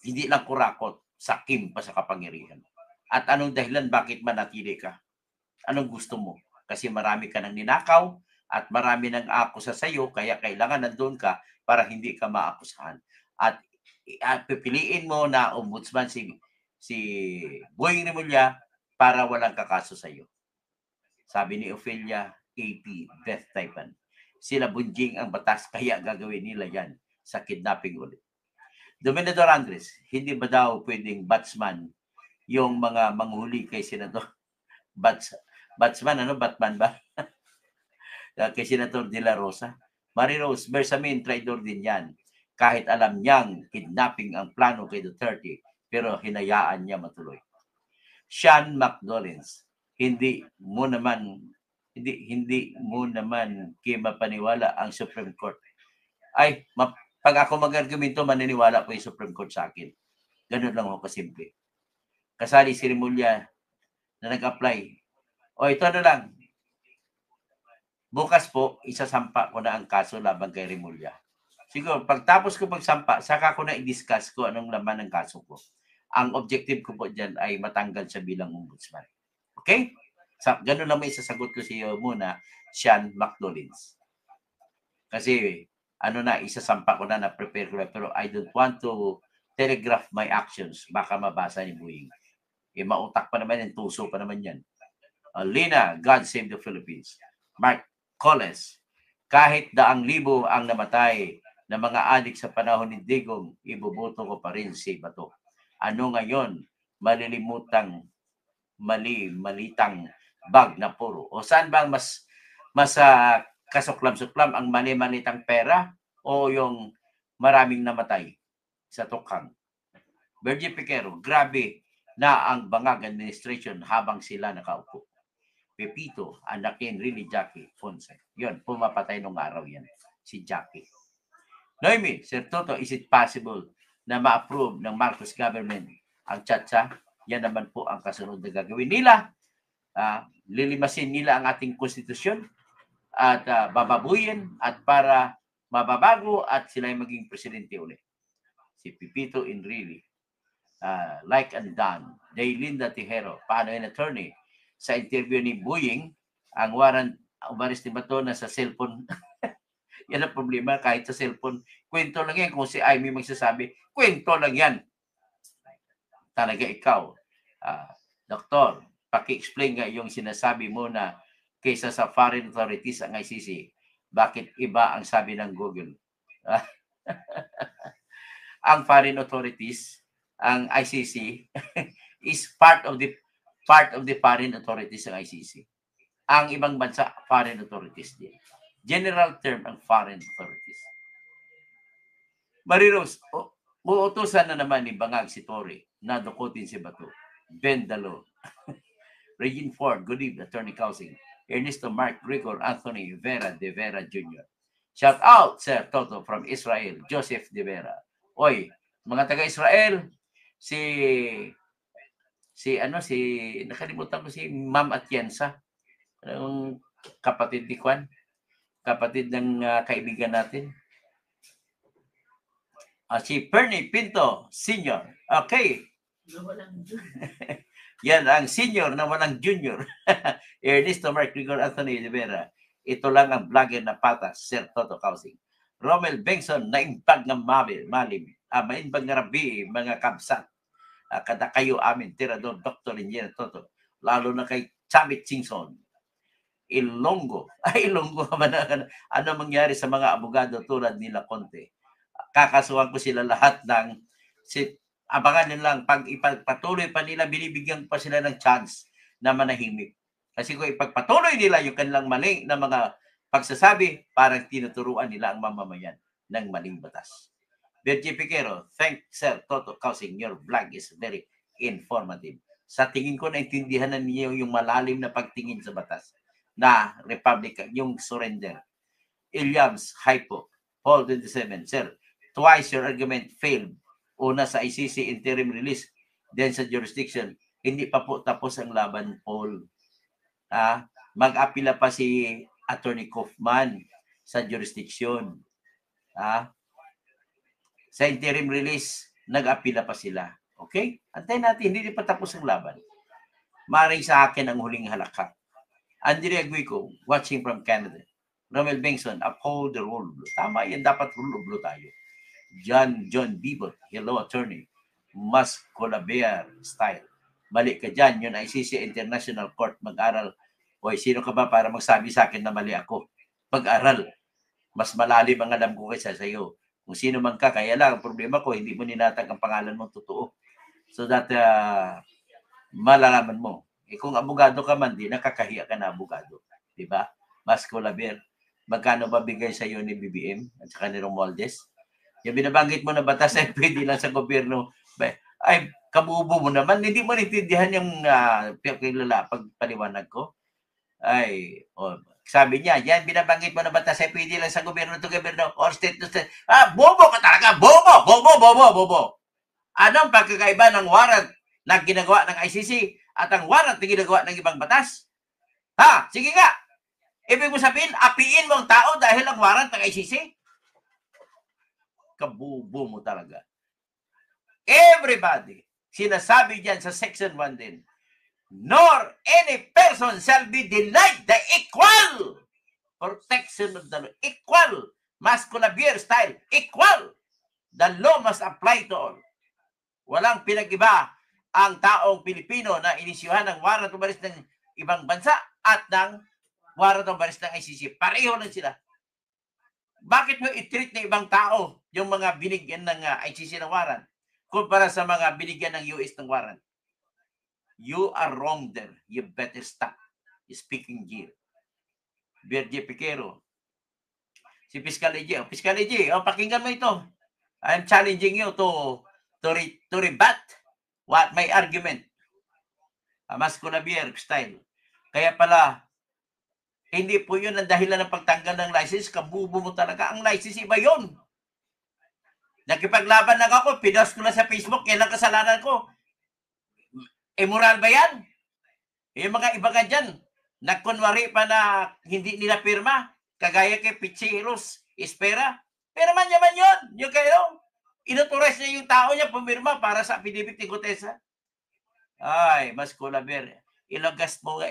[SPEAKER 1] hindi lang kurakot, sakim pa sa kapangyarihan. At anong dahilan bakit manatili ka? Anong gusto mo? Kasi marami ka nang ninakaw at marami nang akusa sa iyo, kaya kailangan nandoon ka para hindi ka maakusahan. At pipiliin mo na ombudsman si Boying Rimulya para walang kakaso sa iyo. Sabi ni Ophelia AP Beth Taipan, sila bunjing ang batas kaya gagawin nila yan sa kidnapping ulit. Dominador Andres, hindi ba daw pwedeng batsman yung mga manghuli kay Senator Batman ba? Kay Senator De La Rosa. Marie-Rose Bersamin, traidor din yan. Kahit alam niyang kidnapping ang plano kay Duterte, pero hinayaan niya matuloy. Sean McDonald's, hindi mo naman mapaniwala ang Supreme Court. Ay, pag ako mag-argumento, maniniwala ko yung Supreme Court sa akin. Ganun lang ako kasimple. Kasali si Rimulya na nag-apply. O ito na lang. Bukas po, isasampa ko na ang kaso laban kay Rimulya. Siguro, pagtapos ko pagsampa, saka ko na i-discuss ko anong laman ng kaso ko. Ang objective ko po dyan ay matanggal siya bilang ombudsman. Okay? Ganun lang may isasagot ko sa iyo muna, Sean McDonald's. Kasi isasampa ko na prepare ko na, pero I don't want to telegraph my actions. Baka mabasa ni Boying. Mautak pa naman yan, tuso pa naman yan. Lina, God Save the Philippines. Mark Coles, kahit 100,000 ang namatay na mga adik sa panahon ni Digong, ibuboto ko pa rin si Bato. Ano ngayon? Malitang bag na puro. O saan bang mas kasuklam-suklam ang malitang pera o yung maraming namatay sa tukhang? Virgie Piquero, grabe na ang Bangag administration habang sila nakaupo. Pepito, anakin really Jackie Fonse. Yun, pumapatay nung araw yan, si Jackie. Noemi, Sir Toto, is it possible na ma-approve ng Marcos government ang Chacha? Yan naman po ang kasunod na gagawin nila. Lilimasin nila ang ating konstitusyon at bababuyin at para mababago at sila ay maging presidente ulit. Si Pepito Enrile, like and done. Daylinda Tijero, paano yung attorney? Sa interview ni Boying, ang warrant umaris ni Bato na sa cellphone. Yan ang problema, kahit sa cellphone. Kwento lang yan. Kung si Amy magsasabi, kwento lang yan. Talaga ikaw. Doktor, paki-explain nga yung sinasabi mo na kaysa sa foreign authorities ang ICC, bakit iba ang sabi ng Google? Ang foreign authorities, ang ICC, is part of the foreign authorities ng ICC. Ang ibang bansa, foreign authorities din. General term ang foreign authorities. Mariros, uutusan na naman ni Bangag si Torre na dukutin si Bato. Ben Dalo. Regine Ford, good evening, Attorney Causing. Ernesto Mark Grigor, Anthony Vera De Vera Jr. Shout out, Sir Toto from Israel, Joseph De Vera. Oy, mga taga-Israel, nakalimutan ko si Ma'am Atienza, ang kapatid ni Juan, kapatid ng kaibigan natin. Si Perny Pinto, senior. Okay. Yan ang senior na walang junior. Ernesto Mark Grigor, Anthony De Vera. Ito lang ang vlogger na patas, Sir Toto Causing. Romel Bengson, naimbag ng malim. Mainbag na rabi, mga kabsat. Kada kayo amin, tirador, Dr. Engineer Toto. Lalo na kay Chamit Singson. Ilonggo. Ilonggo naman. Ano mangyari sa mga abogado tulad nila Conte? Kakasuhan ko sila lahat ng abangan nilang pag ipagpatuloy pa nila, binibigyan pa sila ng chance na manahimik. Kasi kung ipagpatuloy nila yung kanilang mali na mga pagsasabi, parang tinuturuan nila ang mamamayan ng maling batas. Virgie Piquero, thank Sir Toto Causing. Your vlog is very informative. Sa tingin ko, naintindihan na niyo yung malalim na pagtingin sa batas na Republican, yung surrender. Iliams, Hypo, Paul 27. Sir, twice your argument failed. Una sa ICC interim release, then sa jurisdiction. Hindi pa po tapos ang laban, Paul. Mag-apila pa si Attorney Kaufman sa jurisdiction. Sa interim release, nag-apila pa sila. Okay? Antayin natin, hindi pa tapos ang laban. Maring sa akin ang huling halakha. Andrea Guico, watching from Canada. Romel Bengson, uphold the rule of law. Tama yan, dapat rule of law tayo. John Bibot, hello attorney. Mas Colabier style. Mali ka dyan, yun ICC International Court, mag-aral. Oy, sino ka ba para magsabi sa akin na mali ako? Mag-aral. Mas malalim ang alam ko kaysa sa iyo. Kung sino man ka, kaya lang, ang problema ko, hindi mo ninatag ang pangalan mo totoo. So that malalaman mo. Kung abogado ka man, di nakakahiya ka na abogado. Diba? Mas Colabier, magkano ba bigay sa iyo ni BBM at saka ni Romualdez? Yung binabanggit mo na batas ay pwede lang sa gobyerno. Ay, kabubo mo naman. Hindi mo naintindihan yung pagpaliwanag ko. Ay, sabi niya, yan, binabanggit mo na batas ay pwede lang sa gobyerno to gobyerno or state to state. Bobo ka talaga. Bobo. Anong pagkakaiba ng warrant na ginagawa ng ICC at ang warrant na ginagawa ng ibang batas? Sige nga. Ibig mo sabihin, apiin mo ang tao dahil ang warrant ng ICC? Kabubo mo talaga. Everybody, sinasabi dyan sa section 1 din, nor any person shall be denied the equal protection of the law. Equal. Masculavier style, equal. The law must apply to all. Walang pinag-iba ang taong Pilipino na inisyuhan ng warrant of arrest ng ibang bansa at ng warrant of arrest ng ICC. Pareho lang sila. Bakit mo i-treat na ibang tao yung mga binigyan ng ICC ng warrant kumpara sa mga binigyan ng US ng warrant? You are wrong there. You better stop speaking here. Berje Piquero. Si Fiscal AG. Fiscal AG, pakinggan mo ito. I'm challenging you to rebut what my argument. Masculavier style. Kaya pala, hindi po yun ang dahilan ng pagtanggal ng license. Kabubo mo talaga. Ang license, iba yun. Nakipaglaban lang ako. Pinost ko na sa Facebook. Yan ang kasalanan ko. Moral ba yan? Yung mga iba nga dyan, nagkunwari pa na hindi nila pirma. Kagaya kay Pichiros Espera. Pero man yun. Yung kayo, inutures niya yung tao niya pumirma para sa affidavit ni Gutesa. Ay, Masculavier. Ilabas mo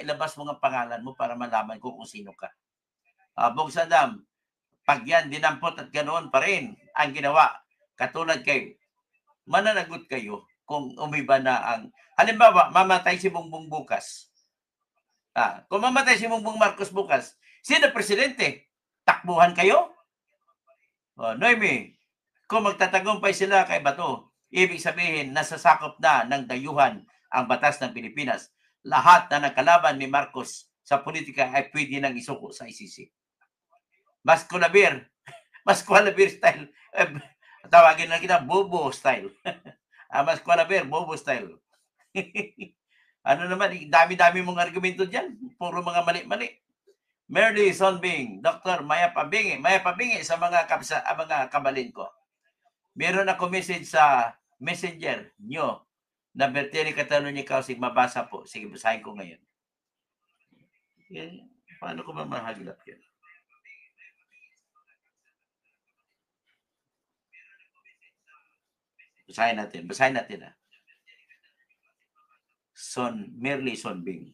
[SPEAKER 1] nga pangalan mo para malaman ko kung sino ka. Bong Sadam, pag yan dinampot at ganoon pa rin ang ginawa, katulad kayo, mananagot kayo kung umiba na ang, halimbawa, mamatay si Bongbong bukas. Kung mamatay si Bongbong Marcos bukas, sino presidente? Takbuhan kayo? Noemi, kung magtatagumpay sila kay Bato, ibig sabihin, nasasakop na ng dayuhan ang batas ng Pilipinas. Lahat na nagkalaban ni Marcos sa politika ay pwede nang isuko sa ICC. Masculavier style. Tawagin na kita, Bobo style. Masculavier, Bobo style. Ano naman, dami-dami mong argumento dyan. Puro mga mali-mali. Merly Sonbing, Dr. Maya Pabingi sa mga kabalin ko. Meron ako message sa messenger nyo na Bertini Catalonia Kausig, mabasa po. Sige, basahin ko ngayon. Paano ko ba mahagilap yan? Basahin natin. Merly Sonbing.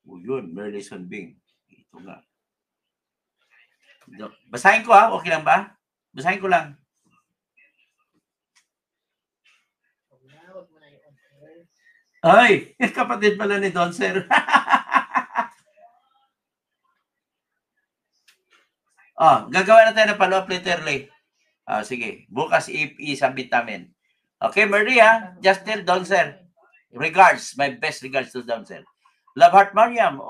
[SPEAKER 1] Yun, Merly Sonbing. Ito nga. Basahin ko okay lang ba? Basahin ko lang. Ay, kapatid pala ni Don Sir. Gagawa na tayo ng follow-up letter, Lee. Sige, bukas i-submit namin. Okay, Maria, just tell Don Sir. Regards, my best regards to Don Sir. Loveheart Mariam,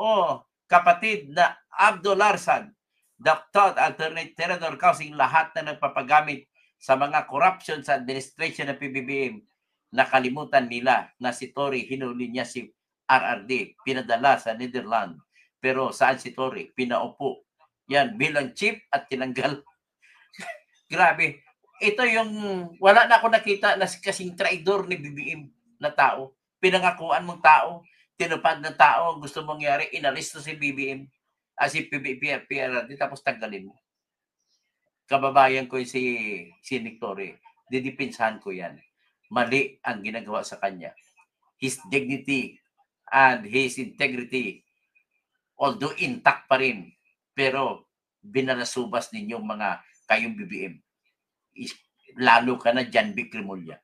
[SPEAKER 1] kapatid na Abdul Larsan, Dr. Alternate Tenor causing lahat na nagpapagamit sa mga corruption sa administration ng PBBM. Nakalimutan nila na si Tory, hinuli niya si RRD, pinadala sa Netherlands. Pero saan si Tory? Pinaupo. Yan, bilang chief at tinanggal. Grabe. Ito yung, wala na ako nakita na kasing traidor ni BBM na tao. Pinangakuan mong tao, tinupad ng tao, gusto mong mangyari, inalisto si BBM. Si PRRD, tapos tanggalin mo. Kababayan ko si Nick Tory. Didipinsahan ko yan. Mali ang ginagawa sa kanya. His dignity and his integrity, although intact pa rin, pero binalasubas ninyong mga kayong BBM. Lalo ka na Jan Vic Remulla.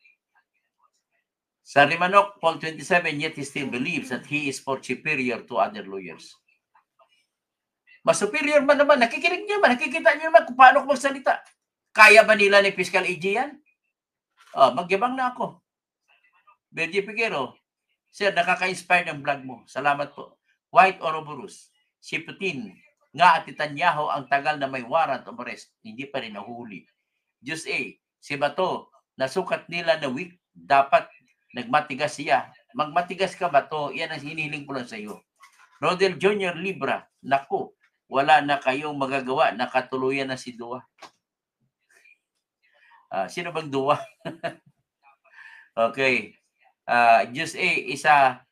[SPEAKER 1] Sa Rimanok, Paul 27, yet he still believes that he is far superior to other lawyers. Mas superior man naman, nakikinig niya ba? Nakikita niya naman kung paano ko magsalita. Kaya ba nila ni Fiscal AG yan? Magyabang na ako. Berje Piquero, sir, nakaka-inspire ng vlog mo. Salamat po. White Ouroboros, si Putin, nga at Netanyahu ang tagal na may warrant of arrest. Hindi pa rin nahuli. Diyos si Bato, nasukat nila na weak, dapat nagmatigas siya. Magmatigas ka, Bato, yan ang hinihiling ko lang sa iyo. Rodel Jr. Libra, naku, wala na kayong magagawa, nakatuluyan na si Dua. Sino bang Dua? Okay. Diyos isa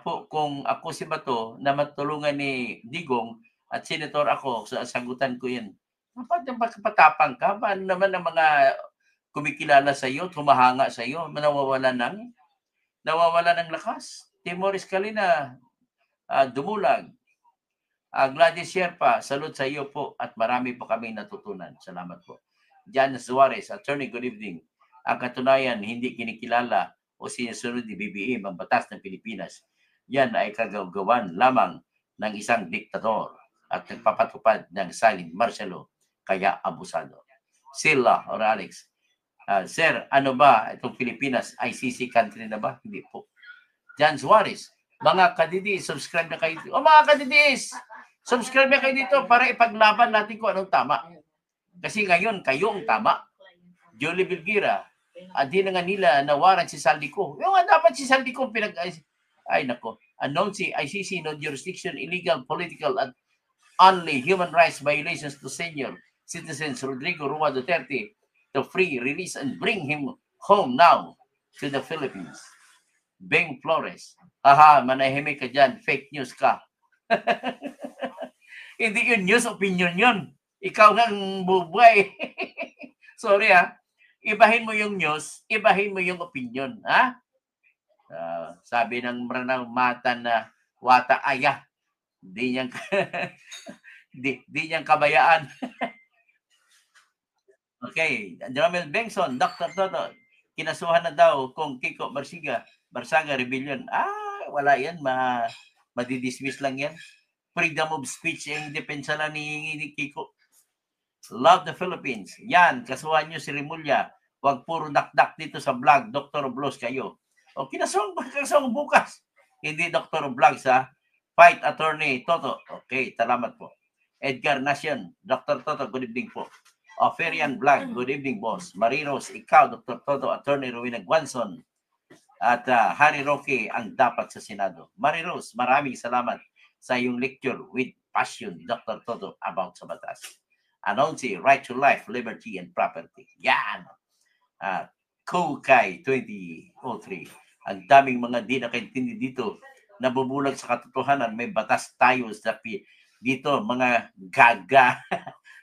[SPEAKER 1] po kung ako si Bato na matulungan ni Digong at senator ako, sagutan ko yan. Patapang ka? Paano naman ang mga kumikilala sa iyo, tumahanga sa iyo, nawawala ng lakas? Timoris Calina, Dumulag, Gladys Sherpa, salute sa iyo po at marami po kami natutunan. Salamat po. Jan Suarez, attorney, good evening. Ang katunayan, hindi kinikilala o sinusunod ni BBM ang batas ng Pilipinas. Yan ay kagagawan lamang ng isang diktador at nagpapatupad ng silent martial law, kaya abusado. Sila or Alex, Sir, ano ba itong Pilipinas? ICC country na ba? Hindi po. Jan Suarez, mga kadidis, subscribe na kayo. O mga kadidis, subscribe na kayo dito para ipaglaban natin kung anong tama. Kasi ngayon, kayo ang tama. Jolie Bilgira, di na nga nila nawaran si Saldico. Yung dapat si Saldico ay nako, announce ICC no jurisdiction, illegal, political, and only human rights violations to senior citizens Rodrigo Roa Duterte to free, release, and bring him home now to the Philippines. Beng Flores, manahimik ka dyan, fake news ka. Hindi yun news, opinion yun. Ikaw nga ang bubuhay. Sorry ibahin mo yung news, ibahin mo yung opinion. Sabi ng Maranang Mata na wata aya. Di niyang kabayaan. Okay, Jerome Bengson, Dr. Toto, kinasuhan na daw kung Kiko Barsaga Rebellion. Wala yan, madidismiss lang yan. Freedom of speech yung depensa lang ni Kiko. Love the Philippines. Yan, kasuhan nyo si Rimulya. Huwag puro dakdak dito sa vlog. Dr. Blos kayo. O, kinasuhan bukas. Hindi Dr. Vlogs Fight Attorney Toto. Okay, salamat po. Edgar Nation, Dr. Toto, good evening po. Oferian Vlog, good evening boss. Marinos, ikaw, Dr. Toto, Attorney Rowena Guanzon. At Harry Roque ang dapat sa Senado. Marinos, maraming salamat sa iyong lecture with passion, Dr. Toto, about sa batas. Announce right to life, liberty, and property. Yan. Kukay 2003. Ang daming mga di nakaintindi dito. Nabubulag sa katotohanan. May batas tayo sa dito, mga gaga.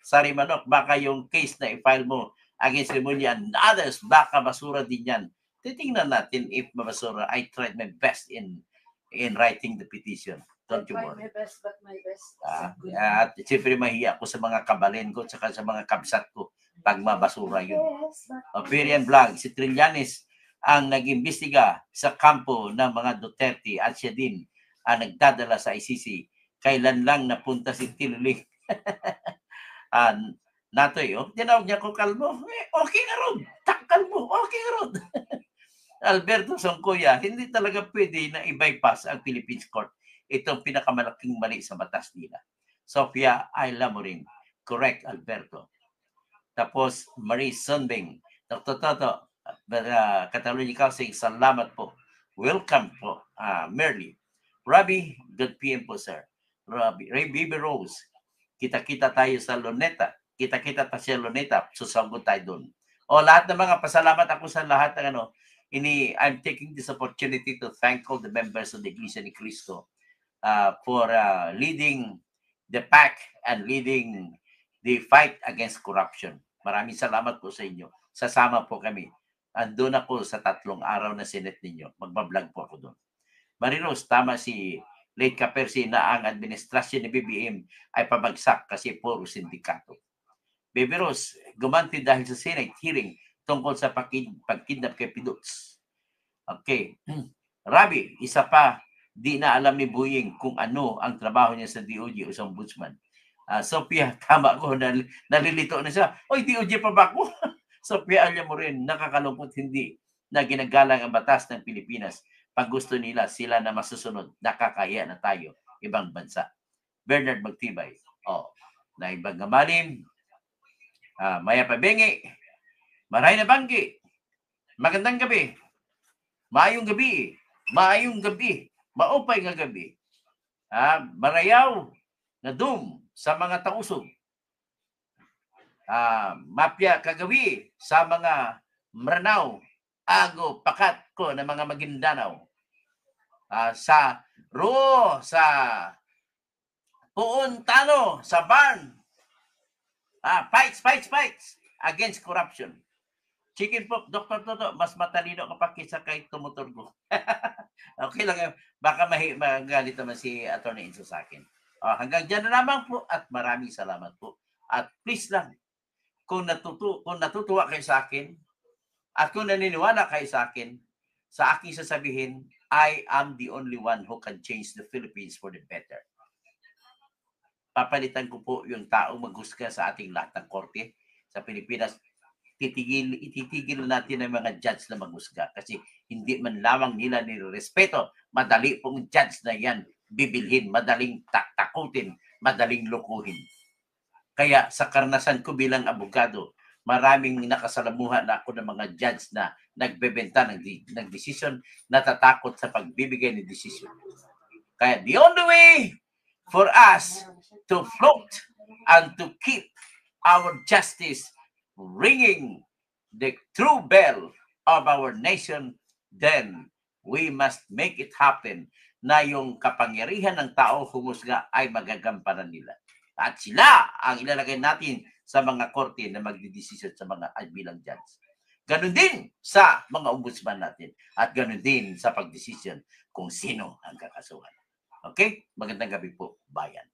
[SPEAKER 1] Sari Manok, baka yung case na i-file mo against Rimulya and others, baka basura din yan. Titingnan natin if mabasura. I tried my best in writing the petition. Don't you worry.
[SPEAKER 2] My best, but my best.
[SPEAKER 1] At siyempre mahiya ako sa mga kabalin ko at sa mga kabsat ko pag mabasura yun. Operian Vlog, si Trillanes ang nag-imbestiga sa kampo ng mga Duterte at siya din ang nagdadala sa ICC. Kailan lang napunta si Tililing. Natoy, tinawag niya ko kalmo. Okay nga ron. Kalmo, okay nga ron. Alberto Songkoya, hindi talaga pwede na i-bypass ang Philippines Court. Itong pinakamalaking mali sa batas nila. Sofia Ayla mo rin. Correct, Alberto. Tapos, Marie Sunbing. Dr. Toto, Catalonia Council, salamat po. Welcome po, Merly. Robbie, good PM po, sir. Robbie, Ray Baby Rose, kita-kita tayo sa Luneta. Kita-kita tayo sa Luneta. Susagot tayo doon. Lahat ng mga pasalamat ako sa lahat ng I'm taking this opportunity to thank all the members of the Iglesia ni Cristo for leading the pack and leading the fight against corruption. Maraming salamat po sa inyo. Sasama po kami. Andun ako sa 3 araw na Senate ninyo. Magbablog po ako doon. Marinos, tama si Late Capersi na ang administrasyon ni BBM ay pabagsak kasi puro sindikato. Baby Rose, gumanti dahil sa Senate hearing tungkol sa pagkidnap kay Pidots. Okay. Rabi, isa pa, di na alam ni Buying kung ano ang trabaho niya sa DOJ o sa ombudsman. Sophia, tama ko, nalilito na siya. Oy, DOJ pa ba ako? Sophia, alam mo rin, nakakalungkot hindi na ginagalang ang batas ng Pilipinas. Pag gusto nila, sila na masusunod, nakakaya na tayo, ibang bansa. Bernard Magtibay, na ibang gamalim, Maya Pabengi, Maray na Banggi, magandang gabi, maayong gabi, maupay nga gabi, marayaw na dum sa mga tausog, mapya kagabi sa mga Maranao, Ago, Pakat ko na mga Maguindanao, sa Puuntano, sa Barn, fights against corruption. Chicken pox, Dr. Toto, mas matalino ka pa kaysa kay tumuturgo. Okay lang yun. Baka magalit naman si Atty. Enzo sa akin. Hanggang dyan na naman po at maraming salamat po. At please lang, kung natutuwa kayo sa akin at kung naniniwala kayo sa akin, sa aking sasabihin, I am the only one who can change the Philippines for the better. Papalitan ko po yung taong maghusga sa ating lahat ng korte sa Pilipinas. Ititigil natin ang mga judge na maghusga kasi hindi man lamang nila nirespeto. Madali pong judge na yan bibilhin, madaling takutin, madaling lukuhin. Kaya sa karanasan ko bilang abogado, maraming nakasalamuhan na ako ng mga judge na nagbebenta ng decision, natatakot sa pagbibigay ng decision. Kaya the only way for us to float and to keep our justice ringing the true bell of our nation, then we must make it happen na yung kapangyarihan ng tao humusga ay magagampanan nila. At sila ang ilalagay natin sa mga korte na magdidesisyon sa mga bilang judge. Ganon din sa mga ombudsman natin at ganon din sa pagdesisyon kung sino ang kakasuhan. Okay? Magandang gabi po, bayan.